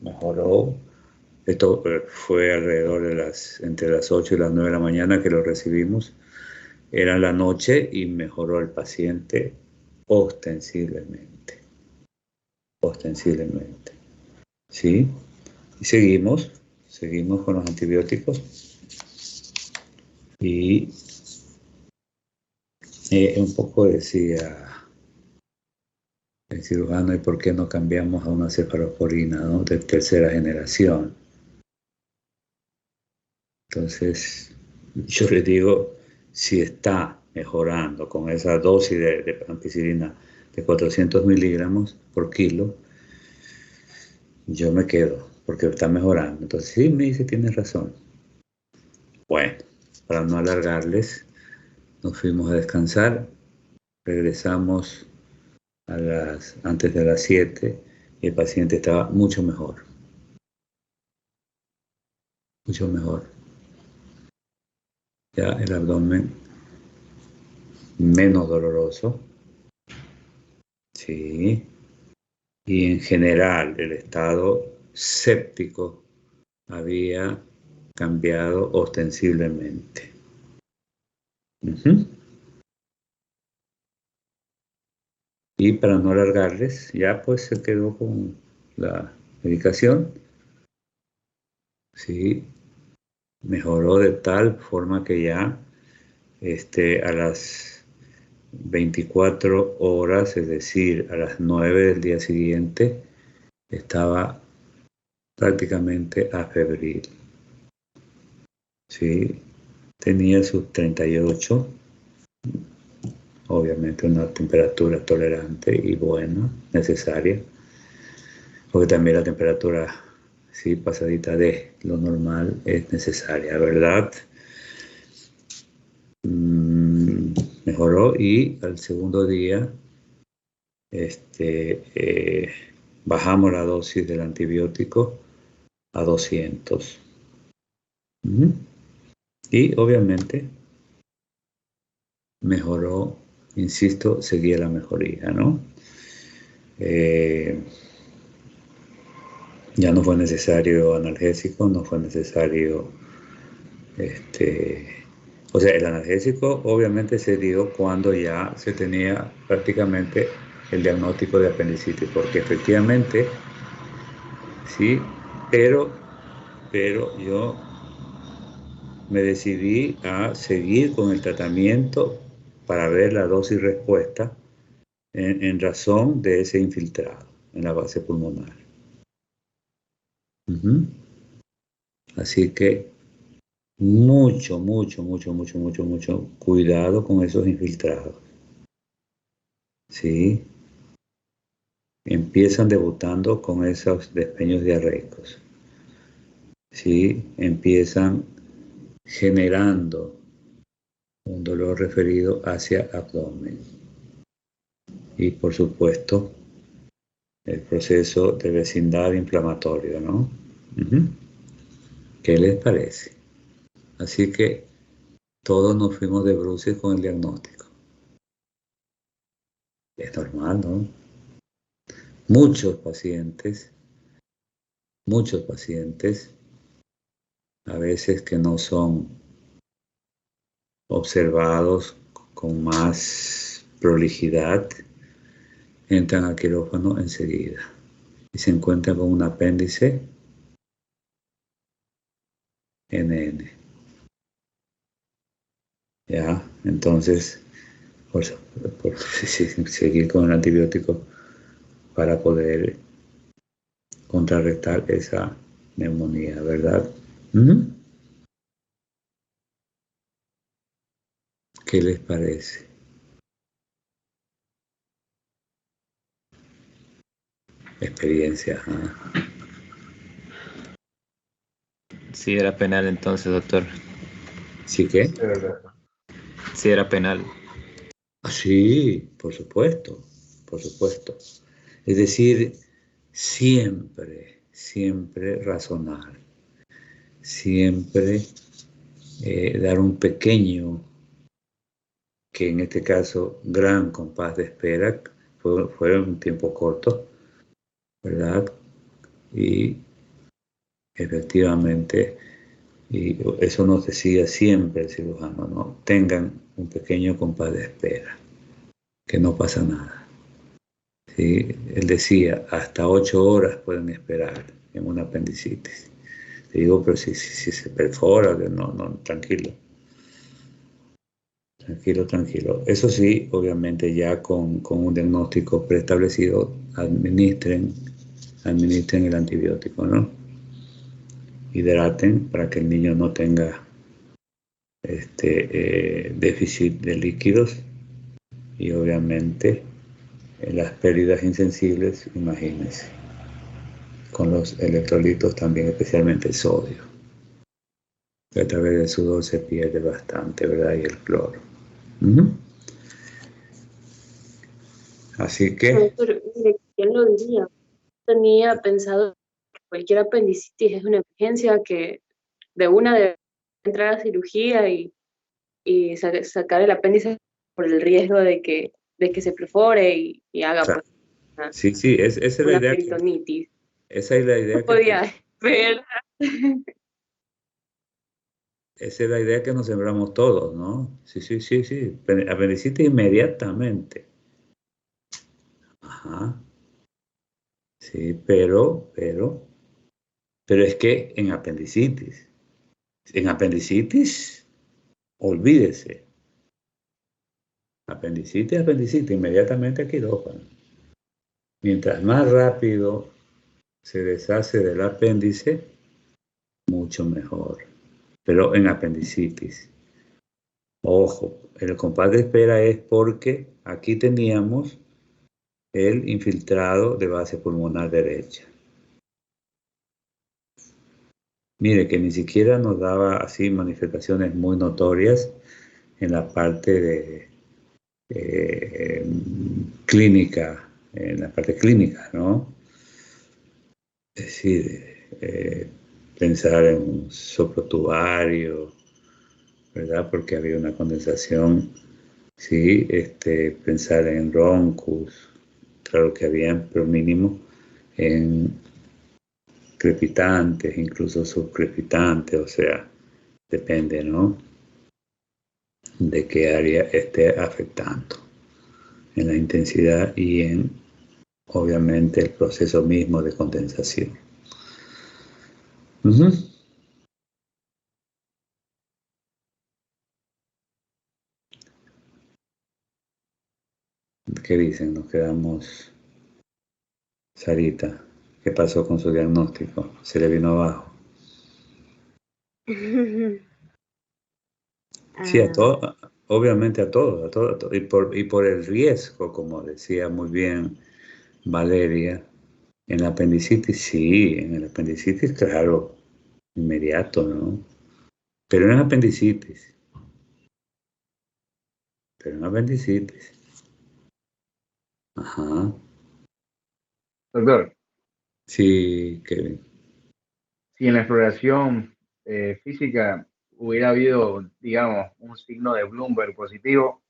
Esto fue alrededor de entre las 8 y las 9 de la mañana que lo recibimos. Era la noche y mejoró el paciente ostensiblemente. ¿Sí? Y seguimos con los antibióticos. Y un poco decía el cirujano, ¿y por qué no cambiamos a una cefalosporina, ¿no? De tercera generación? Entonces, yo le digo, si está mejorando con esa dosis de ampicilina de 400 miligramos por kilo, yo me quedo, porque está mejorando. Entonces, sí, me dice, tienes razón. Bueno, para no alargarles, nos fuimos a descansar, regresamos antes de las 7 y el paciente estaba mucho mejor. Mucho mejor. Ya el abdomen menos doloroso. Sí. y en general el estado séptico había cambiado ostensiblemente. Y para no alargarles, ya pues se quedó con la medicación. Sí, mejoró de tal forma que ya a las 24 horas, es decir, a las 9 del día siguiente, estaba prácticamente afebril. Sí, tenía sus 38, obviamente una temperatura tolerante y buena, necesaria, porque también la temperatura, sí, pasadita de lo normal es necesaria, ¿verdad? Mejoró y al segundo día bajamos la dosis del antibiótico a 200. Y obviamente mejoró, insisto, seguía la mejoría, ¿no? Ya no fue necesario analgésico, no fue necesario, o sea, el analgésico obviamente se dio cuando ya se tenía prácticamente el diagnóstico de apendicitis, porque efectivamente, sí, pero yo me decidí a seguir con el tratamiento para ver la dosis respuesta en razón de ese infiltrado en la base pulmonar. Así que mucho cuidado con esos infiltrados. Sí, empiezan debutando con esos despeños diarreicos. Sí, empiezan generando un dolor referido hacia abdomen. Y por supuesto, el proceso de vecindad inflamatorio, ¿no? ¿Qué les parece? Así que todos nos fuimos de bruces con el diagnóstico. Es normal, ¿no? Muchos pacientes, a veces que no son observados con más prolijidad, entran al quirófano enseguida y se encuentran con un apéndice NN. ¿Ya? Entonces, por seguir con el antibiótico para poder contrarrestar esa neumonía, ¿verdad? ¿Qué les parece? Experiencia. Sí, era penal entonces, doctor. ¿Sí qué? Sí, era penal. Sí, por supuesto. Es decir, siempre razonar, siempre dar un pequeño, que en este caso gran compás de espera, fue un tiempo corto, ¿verdad? Y efectivamente, y eso nos decía siempre el cirujano, ¿no? Tengan un pequeño compás de espera, que no pasa nada. ¿Sí? Él decía, hasta 8 horas pueden esperar en una apendicitis. Le digo, pero si se perfora, no, tranquilo. Tranquilo. Eso sí, obviamente ya con un diagnóstico preestablecido, administren el antibiótico, ¿no? Hidraten para que el niño no tenga déficit de líquidos y obviamente las pérdidas insensibles, imagínense, con los electrolitos también, especialmente el sodio, que a través del sudor se pierde bastante, ¿verdad? Y el cloro. Así que... Doctor, mire, ¿quién lo diría? Tenía pensado que cualquier apendicitis es una emergencia, que de una debe entrar a cirugía y sacar el apéndice por el riesgo de que se perfore y haga pues, Sí, sí, esa es la una idea. peritonitis. Esa es la idea No podía esperar. Esa es la idea que nos sembramos todos, ¿no? Sí, sí, sí, sí. Apendicitis inmediatamente. Ajá. Sí, pero es que en apendicitis, olvídese. Apendicitis, inmediatamente a quirófano. Mientras más rápido se deshace del apéndice, mucho mejor. Pero en apendicitis. Ojo, el compás de espera es porque aquí teníamos el infiltrado de base pulmonar derecha. Mire que ni siquiera nos daba así manifestaciones muy notorias en la parte de clínica, en la parte clínica, ¿no? Es decir, pensar en un soplo tubario, ¿verdad? Porque había una condensación, sí, pensar en roncus, claro que había, pero mínimo, en crepitantes, incluso subcrepitantes, o sea, depende, ¿no? De qué área esté afectando, en la intensidad y en, obviamente, el proceso mismo de condensación. Uh-huh. ¿Qué dicen? Nos quedamos... Sarita, ¿qué pasó con su diagnóstico? ¿Se le vino abajo? Sí, a todo, obviamente a todo. Y por el riesgo, como decía muy bien Valeria, en la apendicitis sí, en el apendicitis, claro, inmediato, ¿no? Pero en apendicitis. Ajá. Doctor, Sí, Kevin. si en la exploración física hubiera habido, digamos, un signo de Bloomberg positivo,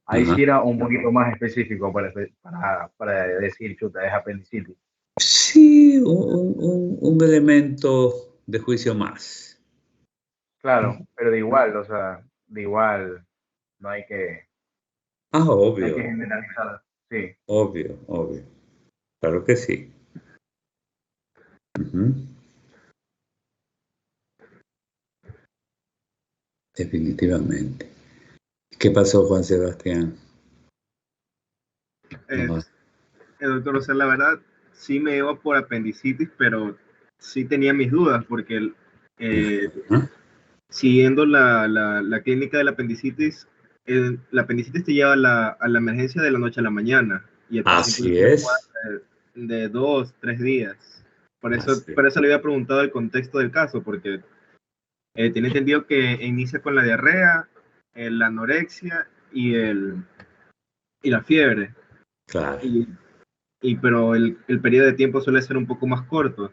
ahí Ajá. sí era un poquito más específico para decir, chuta, es apendicitis. Sí, un elemento de juicio más. Claro, pero de igual, o sea, de igual, no hay que Obvio, generalizar. Sí. obvio. Claro que sí. Uh-huh. Definitivamente. ¿Qué pasó, Juan Sebastián? Doctor, o sea, la verdad, sí me iba por apendicitis, pero sí tenía mis dudas, porque siguiendo la clínica del apendicitis, la apendicitis te lleva a la emergencia de la noche a la mañana, y el paciente Así es. de 2, 3 días. Por eso le había preguntado el contexto del caso, porque tiene entendido que inicia con la diarrea, la anorexia y la fiebre. Claro. Pero el periodo de tiempo suele ser un poco más corto.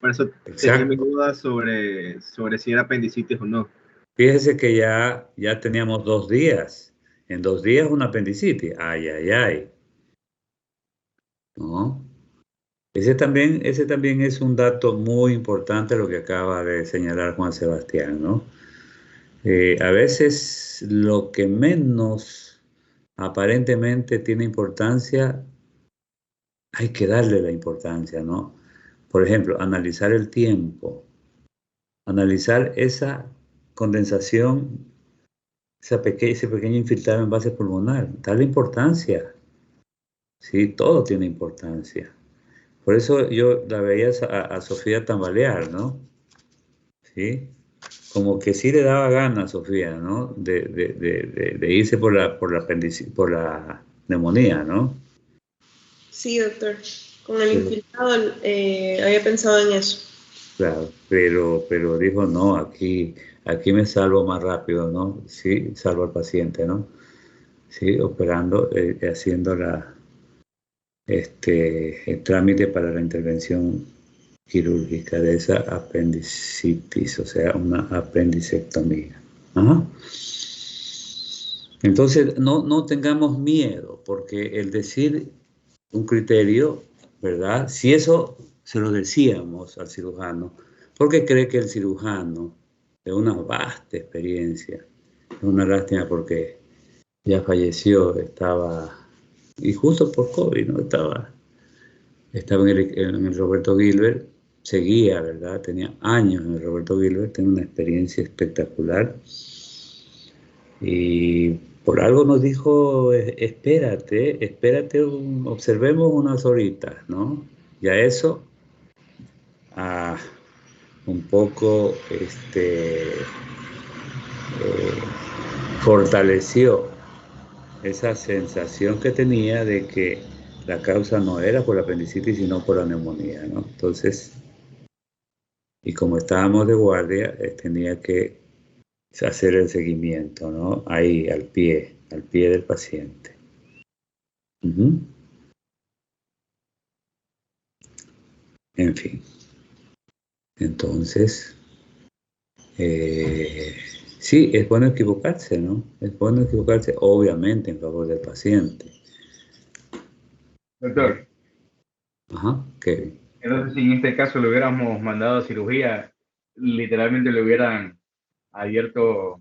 Por eso tenía mis dudas sobre si era apendicitis o no. Fíjese que ya teníamos 2 días. En 2 días una apendicitis. Ay. ¿No? Ese también es un dato muy importante lo que acaba de señalar Juan Sebastián, ¿no? A veces lo que menos aparentemente tiene importancia, hay que darle la importancia, ¿no? Por ejemplo, analizar el tiempo, analizar esa condensación, ese pequeño infiltrado en base pulmonar, darle importancia. Sí, todo tiene importancia. Por eso yo la veía a Sofía tambalear, ¿no? Sí, como que sí le daba ganas a Sofía, ¿no? De irse por la neumonía, ¿no? Sí, doctor. Con el infiltrado había pensado en eso. Claro, pero dijo, no, aquí me salvo más rápido, ¿no? Sí, salvo al paciente, ¿no? Sí, operando, haciendo el trámite para la intervención quirúrgica de esa apendicitis, o sea, una apendicectomía. Ajá. Entonces, no tengamos miedo, porque el decir un criterio, ¿verdad? Si eso se lo decíamos al cirujano, porque cree que el cirujano de una vasta experiencia, es una lástima porque ya falleció, y justo por COVID, ¿no? Estaba en el Roberto Gilbert, seguía, ¿verdad? Tenía años en el Roberto Gilbert, tenía una experiencia espectacular. Y por algo nos dijo, espérate, observemos unas horitas, ¿no? Y a eso, un poco, fortaleció esa sensación que tenía de que la causa no era por la apendicitis, sino por la neumonía, ¿no? Entonces, y como estábamos de guardia, tenía que hacer el seguimiento, ¿no? Ahí, al pie del paciente. Uh-huh. En fin. Entonces, sí, es bueno equivocarse, ¿no? Es bueno equivocarse, obviamente, en favor del paciente. Doctor. Ajá, Kevin. Entonces, si en este caso le hubiéramos mandado a cirugía, literalmente le hubieran abierto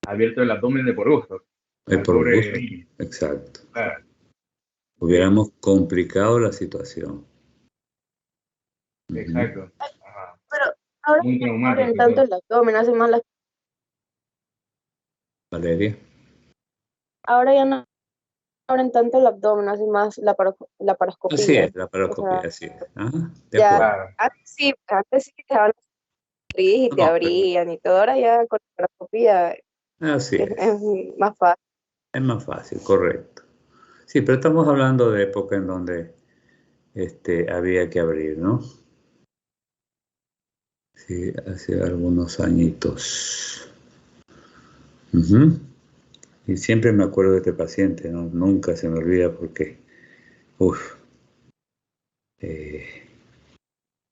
el abdomen de por gusto. Por gusto, exacto. Claro. Hubiéramos complicado la situación. Exacto. Ajá. Pero ahora muy traumático. Abren tanto el abdomen, hacen más la... Valeria. Ahora ya no abren tanto el abdomen, hacen más la paroscopía. Así es, la paroscopía, o sea, así es. Ajá, ya, antes sí te daban y te abrían y todo, ahora ya con la paroscopía así es más fácil. Es más fácil, correcto. Sí, pero estamos hablando de época en donde había que abrir, ¿no? Sí, hace algunos añitos. Uh-huh. Y siempre me acuerdo de este paciente, ¿no? Nunca se me olvida porque,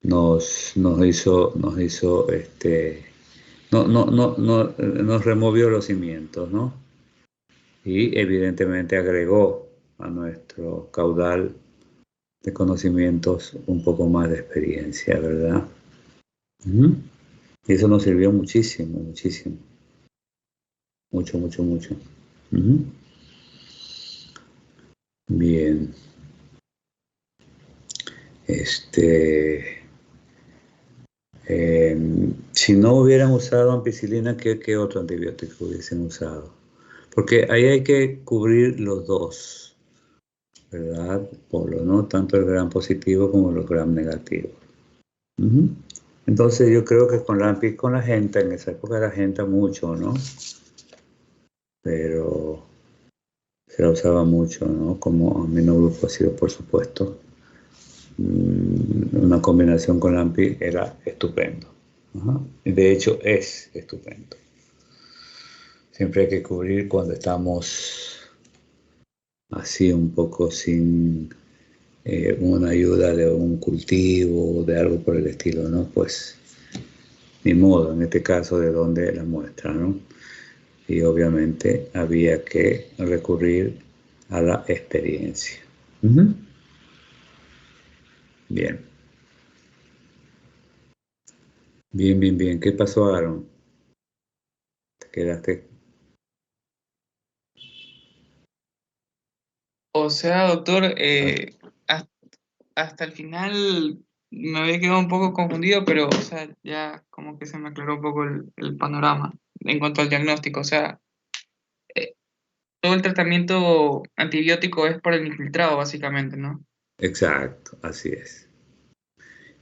nos removió los cimientos, ¿no? Y evidentemente agregó a nuestro caudal de conocimientos un poco más de experiencia, ¿verdad? Uh-huh. Y eso nos sirvió muchísimo, muchísimo. Mucho. Uh-huh. Bien. Si no hubieran usado ampicilina, ¿qué otro antibiótico hubiesen usado? Porque ahí hay que cubrir los dos, ¿verdad? Polos, ¿no? Tanto el gram positivo como los gram negativos. Uh-huh. Entonces yo creo que con la genta, en esa época la genta mucho, ¿no? Pero se la usaba mucho, ¿no? Como aminoglucósido, por supuesto. Una combinación con AMPI era estupendo. Ajá. De hecho, es estupendo. Siempre hay que cubrir cuando estamos así un poco sin una ayuda de un cultivo o de algo por el estilo, ¿no? Pues ni modo, en este caso, de donde la muestra, ¿no? Y obviamente había que recurrir a la experiencia. Uh-huh. Bien. Bien. ¿Qué pasó, Aaron? ¿Te quedaste? O sea, doctor, hasta el final me había quedado un poco confundido, pero, o sea, ya como que se me aclaró un poco el panorama en cuanto al diagnóstico. O sea, todo el tratamiento antibiótico es por el infiltrado, básicamente, ¿no? Exacto, así es.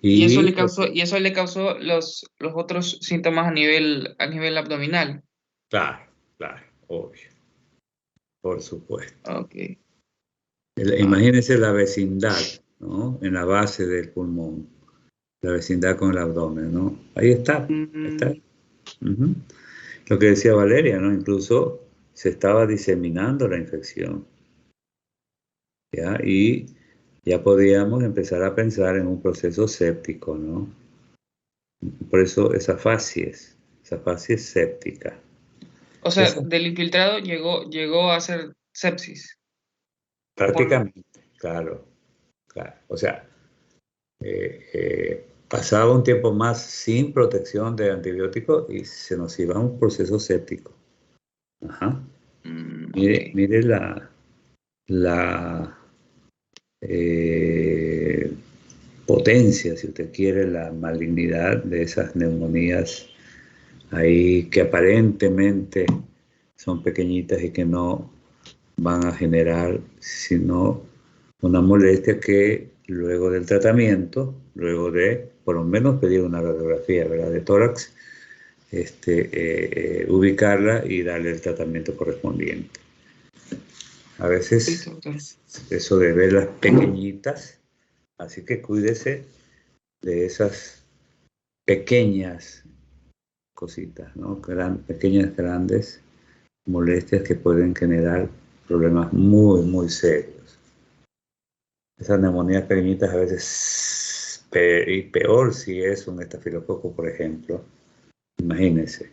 Y eso le causó los otros síntomas a nivel abdominal. Claro, obvio. Por supuesto. Okay. Imagínense la vecindad, ¿no? En la base del pulmón. La vecindad con el abdomen, ¿no? Ahí está. Uh-huh. Lo que decía Valeria, ¿no? Incluso se estaba diseminando la infección. ¿Ya? Y ya podíamos empezar a pensar en un proceso séptico, ¿no? Por eso esa fase es séptica. O sea, del infiltrado llegó a ser sepsis. Prácticamente, claro. Claro. O sea, pasaba un tiempo más sin protección de antibióticos y se nos iba a un proceso séptico. Ajá. Mire, Ok. mire la potencia, si usted quiere, la malignidad de esas neumonías ahí que aparentemente son pequeñitas y que no van a generar sino una molestia que luego del tratamiento, luego de por lo menos pedir una radiografía, ¿verdad?, de tórax, ubicarla y darle el tratamiento correspondiente. A veces Listo, doctor. eso de verlas pequeñitas, así que cuídese de esas pequeñas cositas, ¿no? Pequeñas, grandes molestias que pueden generar problemas muy, muy serios. Esas neumonías pequeñitas a veces, y peor si es un estafilococo, por ejemplo, imagínense,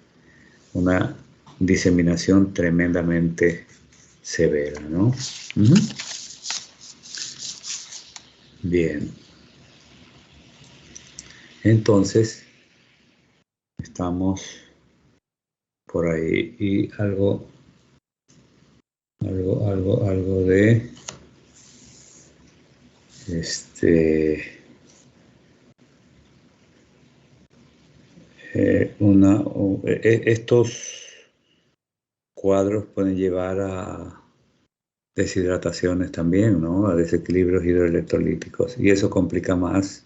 una diseminación tremendamente severa, ¿no? Uh-huh. Bien. Entonces, estamos por ahí y algo de estos cuadros pueden llevar a deshidrataciones también, ¿no? A desequilibrios hidroelectrolíticos y eso complica más,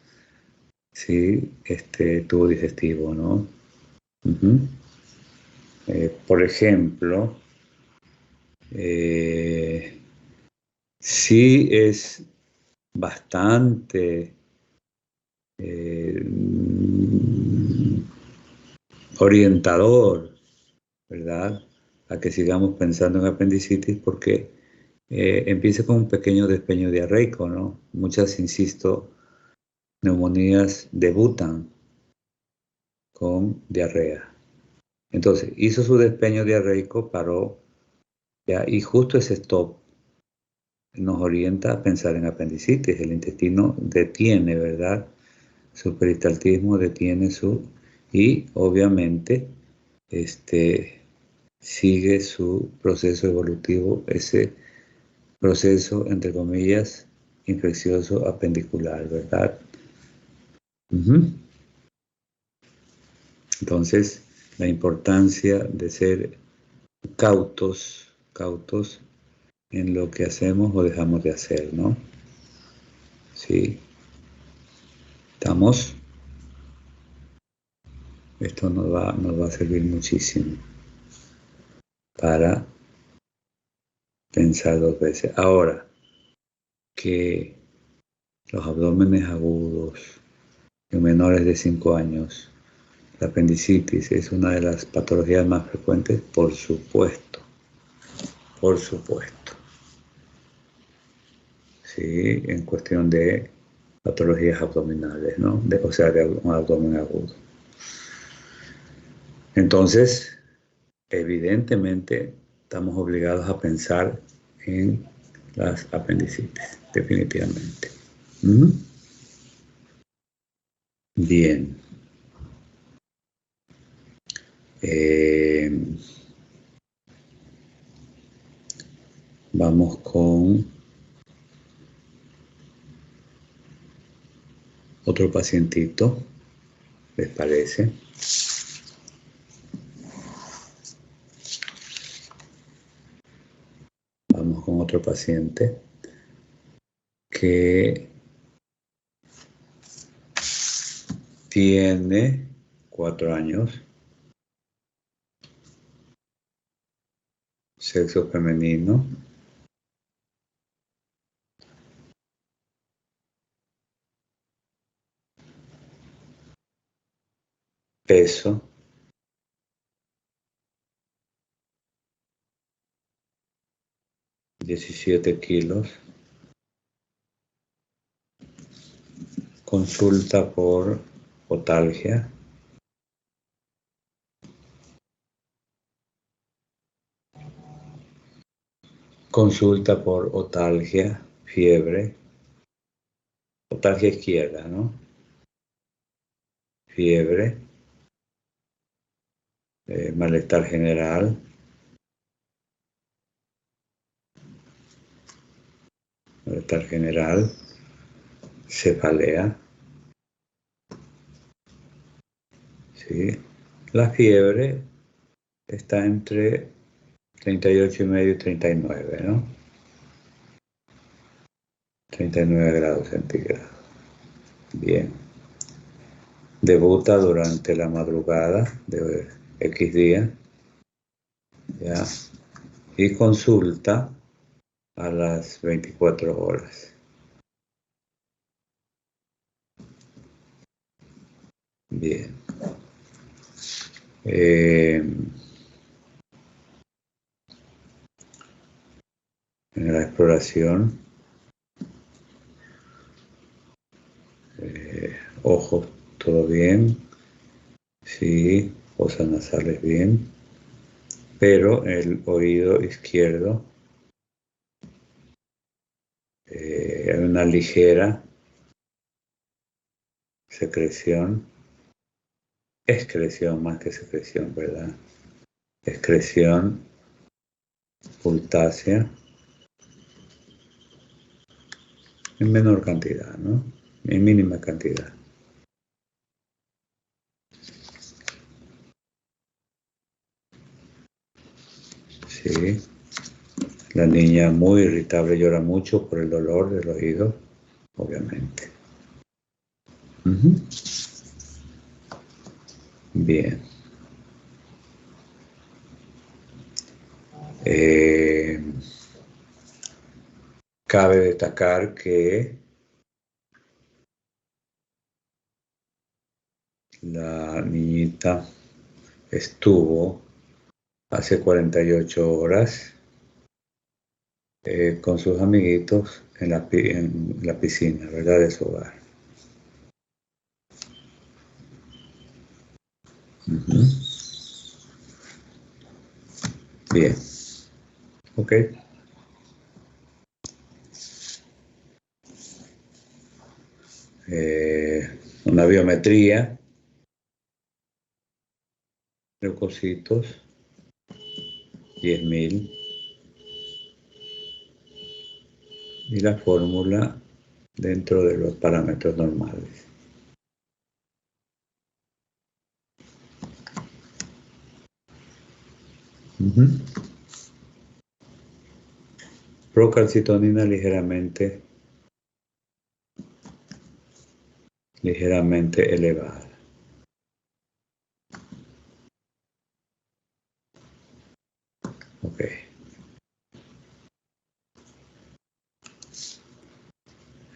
¿sí?, tubo digestivo, ¿no? Uh-huh. Por ejemplo, sí es bastante orientador, ¿verdad?, a que sigamos pensando en apendicitis porque empieza con un pequeño despeño diarreico, ¿no? Muchas, insisto, neumonías debutan con diarrea. Entonces, hizo su despeño diarreico, paró, ya, y justo ese stop nos orienta a pensar en apendicitis. El intestino detiene, ¿verdad?, su peristaltismo, detiene y obviamente sigue su proceso evolutivo, ese proceso, entre comillas, infeccioso apendicular, ¿verdad? Uh-huh. Entonces, la importancia de ser cautos en lo que hacemos o dejamos de hacer, ¿no? Sí. ¿Estamos? Esto nos va a servir muchísimo para pensar dos veces. Ahora, que los abdómenes agudos en menores de 5 años, la apendicitis es una de las patologías más frecuentes, por supuesto. Sí, en cuestión de patologías abdominales, ¿no? O sea, de un abdomen agudo. Entonces, evidentemente, estamos obligados a pensar en las apendicitis, definitivamente. ¿Mm? Bien. Vamos con otro pacientito, ¿les parece? Vamos con otro paciente que tiene 4 años, sexo femenino, peso 17 kilos, consulta por otalgia, fiebre, Otalgia izquierda, ¿no? Fiebre, malestar general, cefalea, ¿sí? La fiebre está entre 38,5 y 39, ¿no? 39 grados centígrados. Bien. Debuta durante la madrugada de X día, ¿ya? Y consulta a las 24 horas. Bien. En la exploración, ojos, todo bien, sí, fosas nasales bien, pero el oído izquierdo hay una ligera excreción más que secreción, ¿verdad? Excreción pultácea en menor cantidad, ¿no? En mínima cantidad. Sí. La niña muy irritable, llora mucho por el dolor del oído, obviamente. Bien. Cabe destacar que la niñita estuvo hace 48 horas con sus amiguitos en la piscina, ¿verdad? De su hogar. Bien. Ok. Una biometría, leucocitos, 10.000. Y la fórmula dentro de los parámetros normales. Procalcitonina ligeramente elevada. Ok.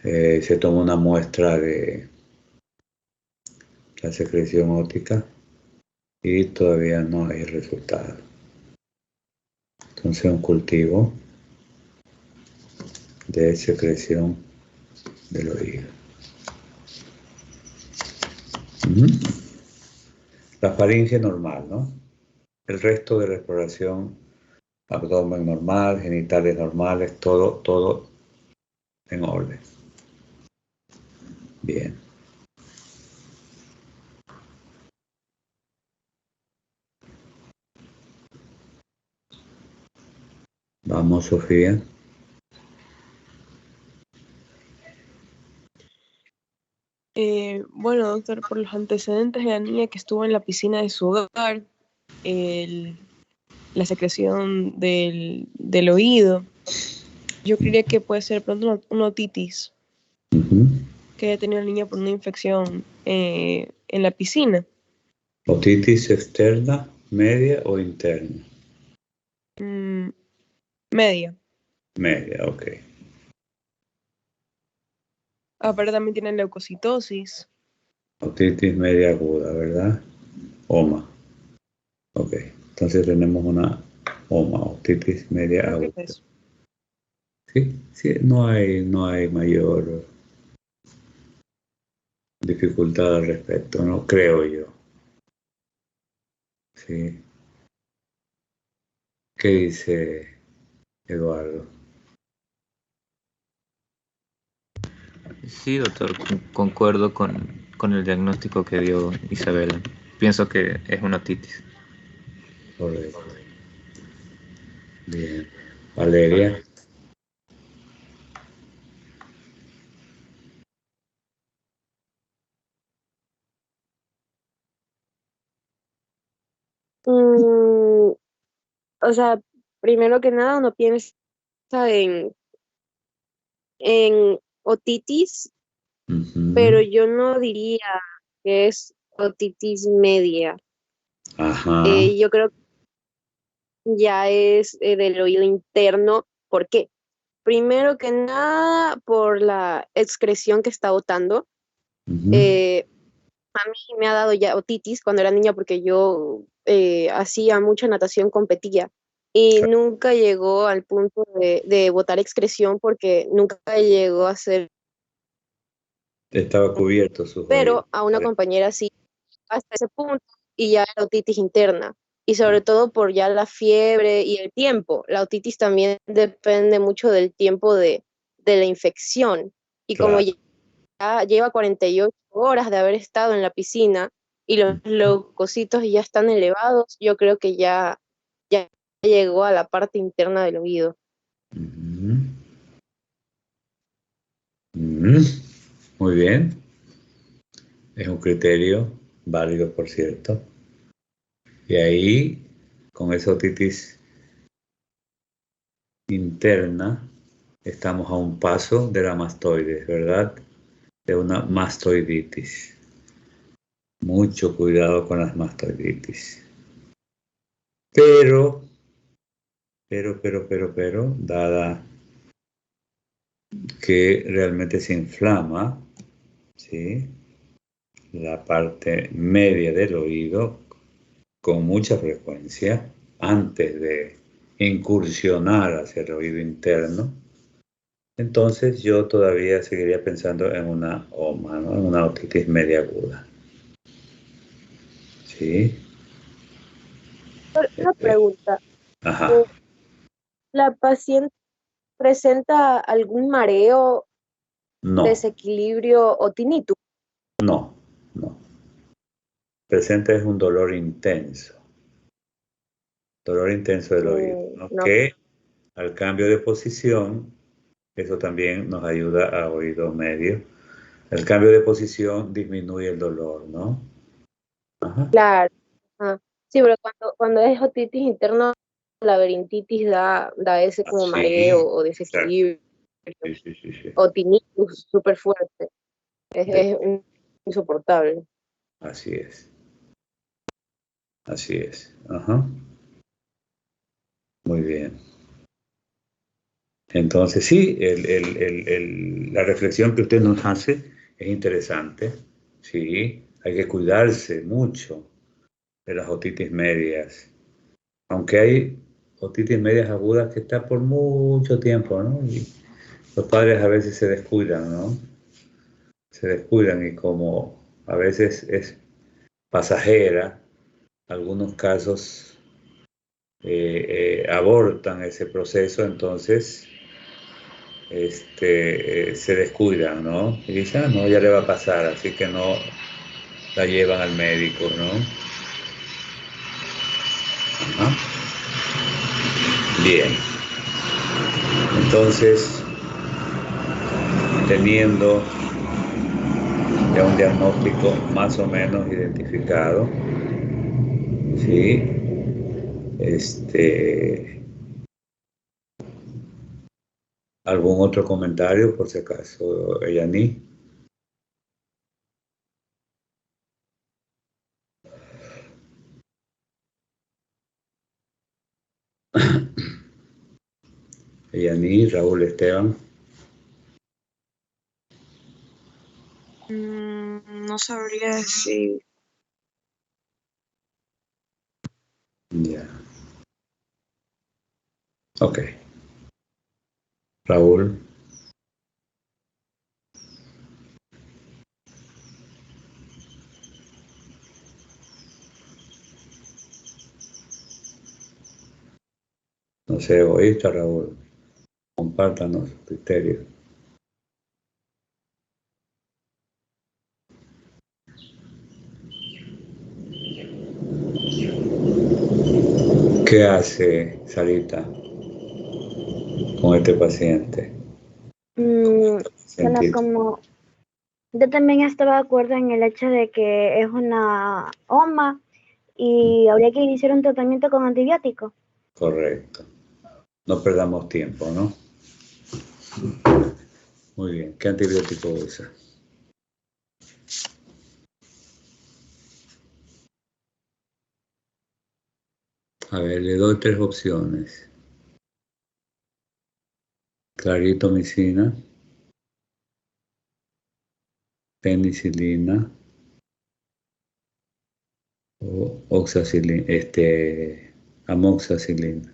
Se toma una muestra de la secreción óptica y todavía no hay resultado. Entonces un cultivo de secreción del oído. La faringe normal, ¿no? El resto de la exploración, abdomen normal, genitales normales, todo en orden. Bien. Vamos, Sofía. Bueno, doctor, por los antecedentes de la niña que estuvo en la piscina de su hogar, la secreción del oído, yo creería que puede ser pronto una otitis que haya tenido la niña por una infección en la piscina. ¿Otitis externa, media o interna? Media. Media, ok. Aparte también tiene leucocitosis. Otitis media aguda, ¿verdad? OMA. Ok, entonces tenemos una OMA, otitis media Creo aguda. que es eso. Sí, no hay mayor dificultad al respecto, no creo yo. Sí. ¿Qué dice Eduardo? Sí, doctor, concuerdo con el diagnóstico que dio Isabela. Pienso que es una otitis. Correcto. Bien. Valeria. O sea, primero que nada uno piensa en, en otitis, pero Ujú. yo no diría que es otitis media. Ajá. Yo creo que ya es del oído interno. ¿Por qué? Primero que nada, por la excreción que está botando. Ujú. Eh, a mí me ha dado ya otitis cuando era niña porque yo hacía mucha natación, competía y nunca llegó al punto de botar excreción porque nunca llegó a ser, Estaba cubierto sus oídos. pero a una compañera sí hasta ese punto y ya era otitis interna. Y sobre todo por ya la fiebre y el tiempo. La otitis también depende mucho del tiempo de la infección. Y como Claro. ya lleva 48 horas de haber estado en la piscina y los leucocitos ya están elevados, yo creo que ya llegó a la parte interna del oído. Ujú. Ujú. Muy bien. Es un criterio válido, por cierto. Y ahí, con esa otitis interna, estamos a un paso de la mastoides, ¿verdad? De una mastoiditis. Mucho cuidado con las mastoiditis. Pero, dada que realmente se inflama, ¿sí? La parte media del oído con mucha frecuencia, antes de incursionar hacia el oído interno, entonces yo todavía seguiría pensando en una OMA, ¿no? En una otitis media aguda. ¿Sí? Una pregunta, Ajá. ¿la paciente presenta algún mareo, No, desequilibrio o tinnitus? no, no. Presente es un dolor intenso del oído, ¿no? No, Que al cambio de posición, eso también nos ayuda a oído medio. El cambio de posición disminuye el dolor, ¿no? Ajá. claro. Ajá. Sí, pero cuando es otitis interna, la laberintitis da ese como Así, mareo o exacto. desequilibrio Sí, sí, sí, sí. o tinnitus súper fuerte. De- Es insoportable. así es, así es. Ajá. Muy bien. Entonces, sí, la reflexión que usted nos hace es interesante. Sí, hay que cuidarse mucho de las otitis medias. Aunque hay otitis medias agudas que está por mucho tiempo, ¿no? Y los padres a veces se descuidan, ¿no? Se descuidan y como a veces es pasajera, algunos casos abortan ese proceso, entonces se descuidan, ¿no? Y dicen, ah, no, ya le va a pasar, así que no la llevan al médico, ¿no? Ajá. Bien, entonces, teniendo ya un diagnóstico más o menos identificado, ¿sí? ¿Algún otro comentario, por si acaso, Yani? Yani, Raúl Esteban. No sabría decir. Ya. Ok. Raúl. No sé, egoísta, Raúl. Compártanos su criterio. ¿Qué hace Sarita con este paciente? Bueno, Sentir. como yo también estaba de acuerdo en el hecho de que es una OMA y habría que iniciar un tratamiento con antibióticos. Correcto. No perdamos tiempo, ¿no? Muy bien. ¿Qué antibiótico usa? A ver, le doy 3 opciones. Claritomicina, penicilina o oxacilina, amoxicilina.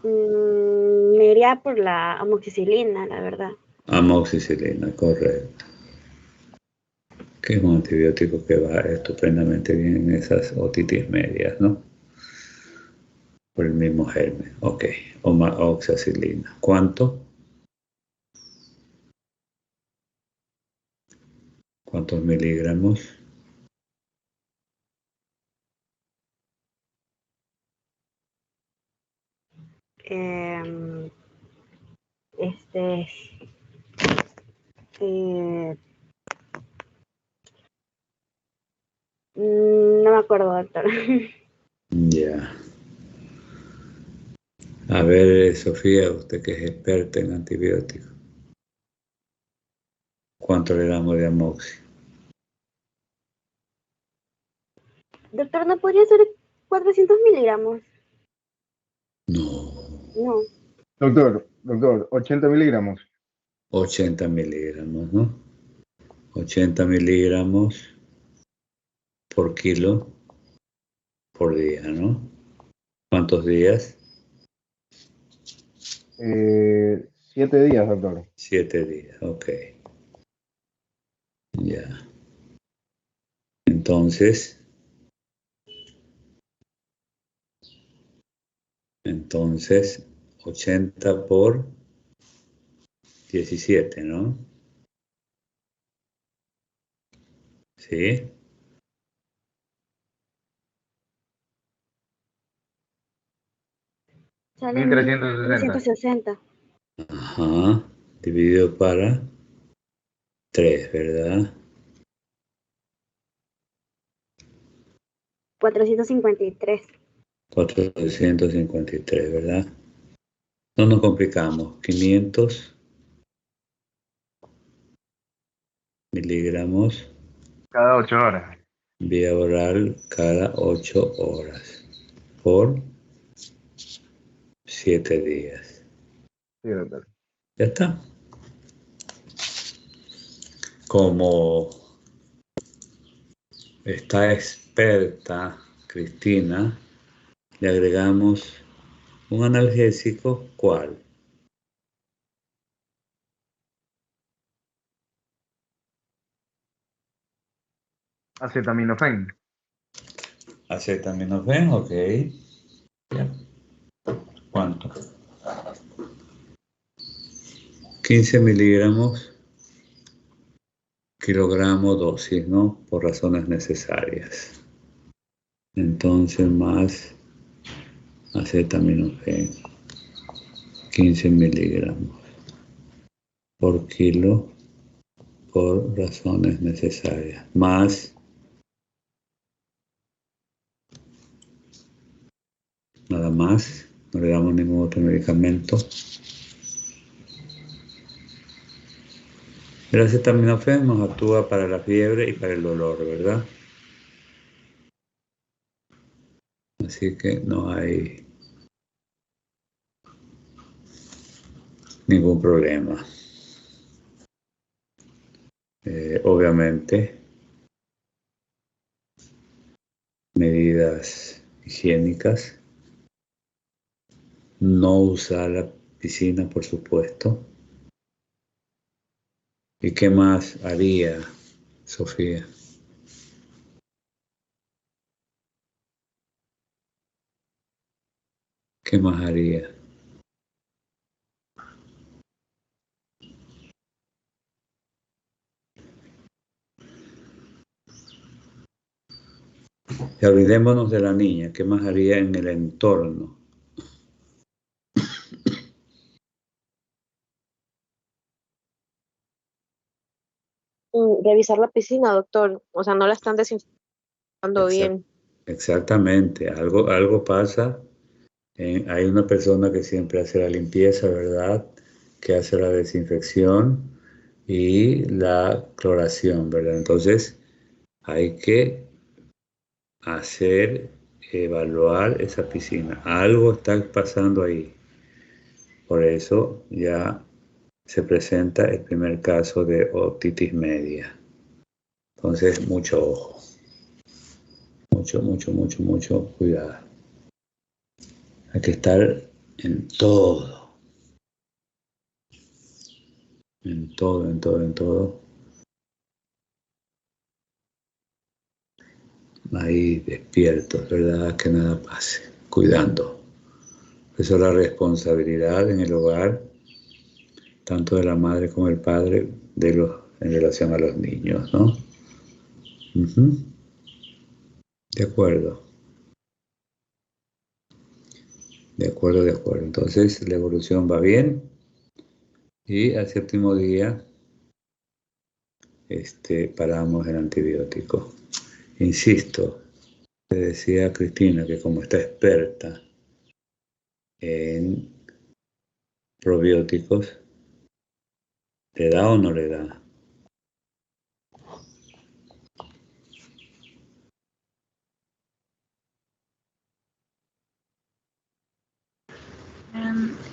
Me iría por la amoxicilina, la verdad. Amoxicilina, correcto. Que es un antibiótico que va estupendamente bien en esas otitis medias, ¿no? Por el mismo germen. Ok, oxacilina. ¿Cuánto? ¿Cuántos miligramos? Em, este, eh, no me acuerdo, doctor. Ya. A ver, Sofía, usted que es experta en antibióticos, ¿cuánto le damos de amoxi? Doctor, ¿no podría ser 400 miligramos? No, No. Doctor, 80 miligramos. 80 miligramos, ¿no? 80 miligramos por kilo por día, ¿no? ¿Cuántos días? 7 días, doctor. 7 días, ok. Ya. Entonces, 80 por 17, ¿no? ¿Sí? Sale 1360. 1360. Ajá. Dividido para 3, ¿verdad? 453. 453, ¿verdad? No nos complicamos. 500 miligramos Cada 8 horas. vía oral cada 8 horas por 7 días. Sí, doctor. Ya está. Como está experta Cristina, le agregamos un analgésico, ¿cuál? Acetaminofén. Acetaminofén, ok. Ya. ¿Cuánto? 15 miligramos kilogramo dosis, ¿no? Por razones necesarias. Entonces más acetaminofén, 15 miligramos por kilo por razones necesarias. Más, nada más, no le damos ningún otro medicamento. El acetaminofén nos actúa para la fiebre y para el dolor, ¿verdad? Así que no hay ningún problema. Obviamente, medidas higiénicas, no usar la piscina, por supuesto. ¿Y qué más haría, Sofía? ¿Qué más haría? Y olvidémonos de la niña, ¿qué más haría en el entorno? Revisar la piscina, doctor. O sea, no la están desinfectando bien. Exactamente, algo pasa. Hay una persona que siempre hace la limpieza, ¿verdad? Que hace la desinfección y la cloración, ¿verdad? Entonces, hay que evaluar esa piscina. Algo está pasando ahí. Por eso ya se presenta el primer caso de otitis media. Entonces, mucho ojo. Mucho cuidado. Hay que estar en todo. En todo. Ahí despiertos, ¿verdad? Que nada pase. Cuidando. Eso es la responsabilidad en el hogar, tanto de la madre como el padre, en relación a los niños, ¿no? De acuerdo. De acuerdo. Entonces, la evolución va bien. Y al 7º día, paramos el antibiótico. Insisto, le decía a Cristina que como está experta en probióticos, ¿le da o no le da?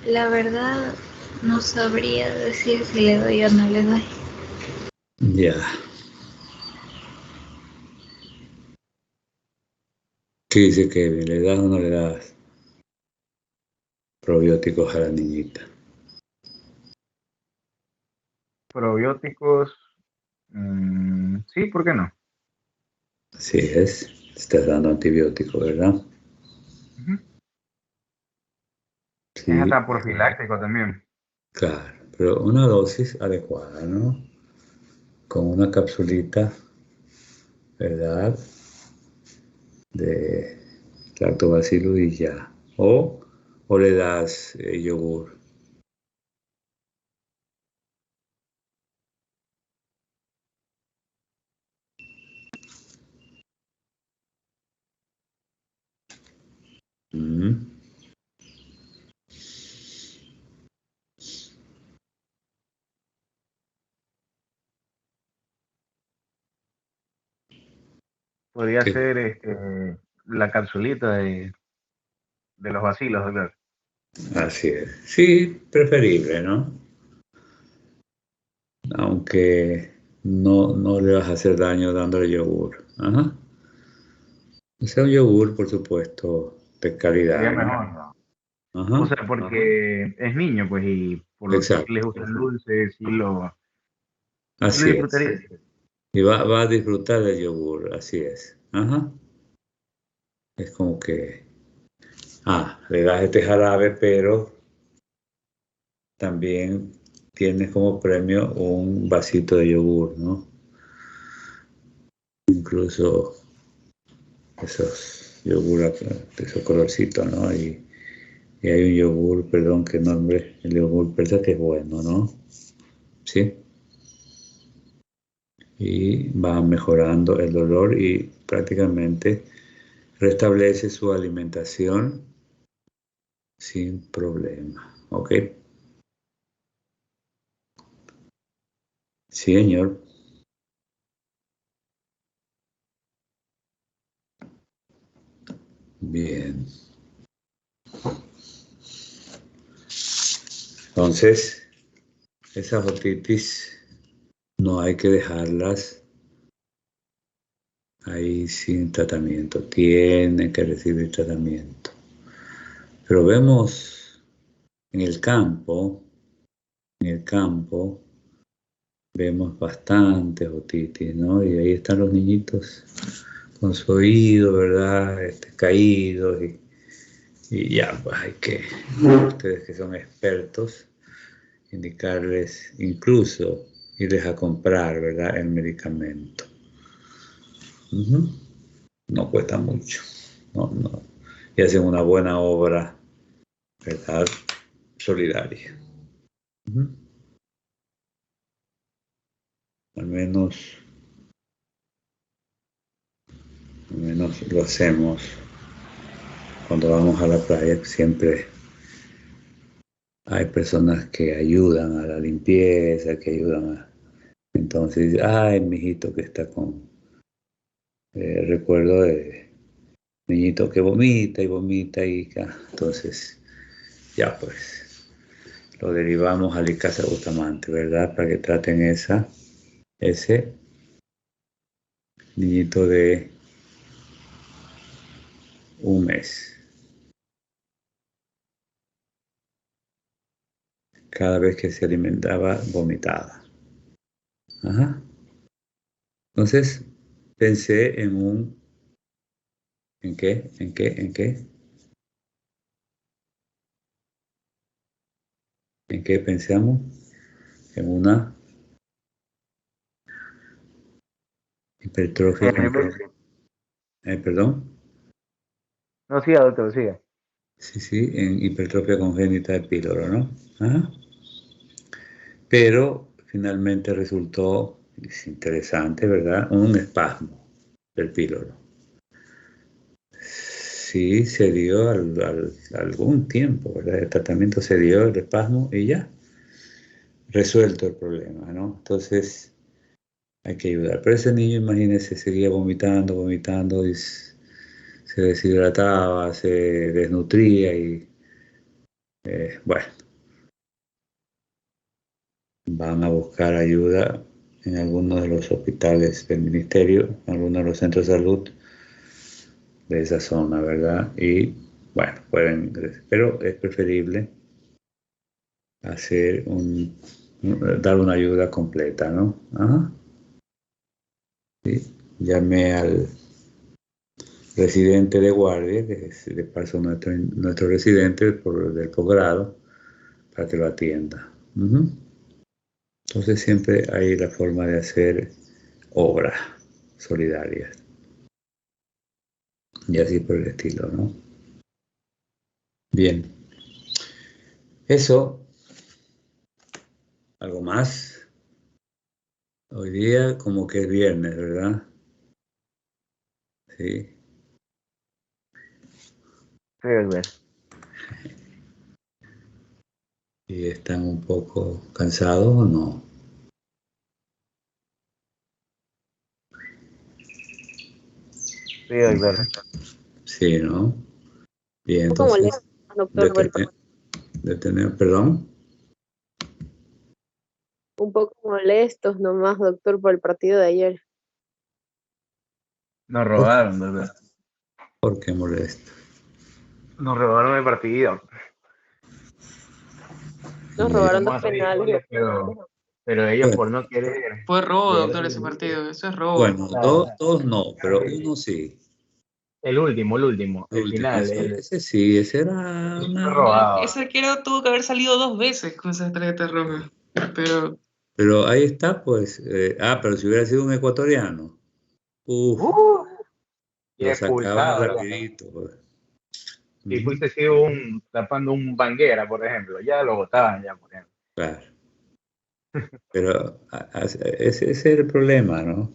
La verdad, no sabría decir si le doy o no le doy. Ya. ¿Qué dice Kevin? ¿Le das o no le das probióticos a la niñita? Probióticos, sí, ¿por qué no? Así es. Estás dando antibiótico, ¿verdad? Sí. Es hasta profiláctico también. Claro, pero una dosis adecuada, ¿no? Con una capsulita, ¿verdad? De lactobacillus y ya. O le das yogur. Podría ser la capsulita de los bacilos, ¿verdad? Así es. Sí, preferible, ¿no? Aunque no le vas a hacer daño dándole yogur. Ajá. O sea, un yogur, por supuesto, de calidad. Sería ¿no? mejor. Ajá. O sea, porque es niño, pues, y por lo que Exacto. les gusta el dulce, sí lo Así es. disfrutaría. Y va a disfrutar del yogur, así es. Ajá. Es como que, le das este jarabe, pero también tienes como premio un vasito de yogur, ¿no? Incluso esos yogur, esos colorcitos, ¿no? Y hay un yogur, perdón, qué nombre, el yogur persa que es bueno, ¿no? Sí. Y va mejorando el dolor y prácticamente restablece su alimentación sin problema, ¿ok? Sí, señor. Bien. Entonces, esas otitis no hay que dejarlas ahí sin tratamiento. Tienen que recibir tratamiento. Pero vemos en el campo, vemos bastantes otitis, ¿no? Y ahí están los niñitos con su oído, ¿verdad? Caídos y ya, pues hay que, ustedes que son expertos, indicarles, incluso irles a comprar, ¿verdad? El medicamento. no cuesta mucho, no, y hacen una buena obra, ¿verdad? Solidaria. Al menos lo hacemos cuando vamos a la playa. Siempre hay personas que ayudan a la limpieza, que ayudan a... Entonces, mijito que está con... recuerdo de niñito que vomita y entonces ya pues lo derivamos a Licasa Bustamante, ¿verdad? Para que traten ese niñito de 1 mes. Cada vez que se alimentaba, vomitaba. Ajá. Entonces, pensé ¿en qué? ¿En qué pensamos? En una hipertrofia. ¿Perdón? No, siga, doctor, siga. Sí, en hipertrofia congénita del píloro, ¿no? Ajá. Pero finalmente resultó, es interesante, ¿verdad? Un espasmo del píloro. Sí, se dio algún tiempo, ¿verdad? El tratamiento se dio, el espasmo, y ya, resuelto el problema, ¿no? Entonces, hay que ayudar. Pero ese niño, imagínese, seguía vomitando, y se deshidrataba, se desnutría y, bueno, van a buscar ayuda en algunos de los hospitales del ministerio, en algunos de los centros de salud de esa zona, ¿verdad? Y bueno, pero es preferible hacer dar una ayuda completa, ¿no? Ajá. Sí. Llamé al residente de guardia, que le pasó nuestro residente del posgrado, para que lo atienda. Entonces siempre hay la forma de hacer obras solidarias. Y así por el estilo, ¿no? Bien. Eso. ¿Algo más? Hoy día como que es viernes, ¿verdad? Sí. Sí, doctor. ¿Y están un poco cansados o no? Sí, doctor. Sí, ¿no? Bien, Un poco entonces, molesto, doctor. ¿Perdón? Un poco molestos nomás, doctor, por el partido de ayer. Nos robaron, doctor. ¿Por qué molesto? Nos robaron el partido. Nos robaron 2 penales. Pero ellos por no querer. Fue robo, doctor, ese partido. Eso es robo. Bueno, dos no, pero uno sí. El último, el final. Ese sí, ese era robado. Ese arquero tuvo que haber salido 2 veces con esa tarjeta roja. Pero ahí está, pues. Pero si hubiera sido un ecuatoriano. Lo sacaba rapidito, pues. Si fuiste sido tapando un Banguera, por ejemplo, ya lo botaban ya, por ejemplo. Claro. Pero ese es el problema, ¿no?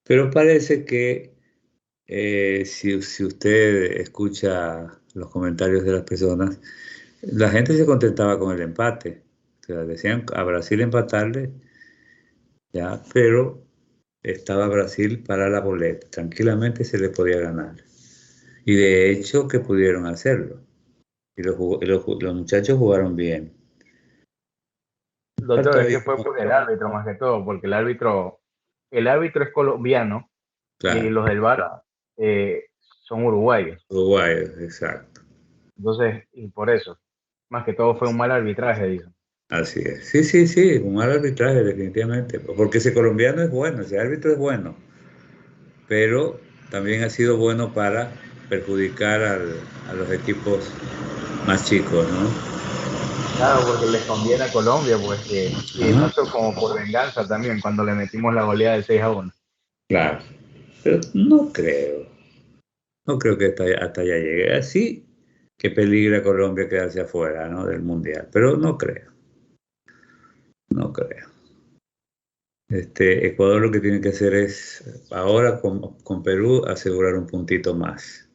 Pero parece que si usted escucha los comentarios de las personas, la gente se contentaba con el empate. O sea, decían a Brasil empatarle, ya, pero estaba Brasil para la boleta. Tranquilamente se le podía ganar. Y de hecho que pudieron hacerlo. Y los muchachos jugaron bien. Doctor, es que fue por el árbitro más que todo, porque el árbitro es colombiano, claro, y los del VAR son uruguayos. Uruguayos, exacto. Entonces, y por eso, más que todo fue un mal arbitraje, dicen. Así es. Sí, un mal arbitraje, definitivamente. Porque ese colombiano es bueno, ese árbitro es bueno. Pero también ha sido bueno para perjudicar a los equipos más chicos, ¿no? Claro, porque les conviene a Colombia, pues, y pasó como por venganza también, cuando le metimos la goleada del 6-1. Claro. Pero no creo que hasta allá llegue. Así que peligra Colombia quedarse afuera, ¿no?, del Mundial, pero no creo. Ecuador lo que tiene que hacer es, ahora con Perú, asegurar un puntito más.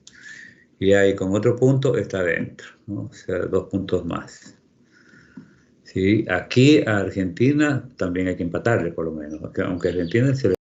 Y ahí con otro punto está dentro, ¿no? O sea, 2 puntos más. ¿Sí? Aquí a Argentina también hay que empatarle, por lo menos, aunque Argentina se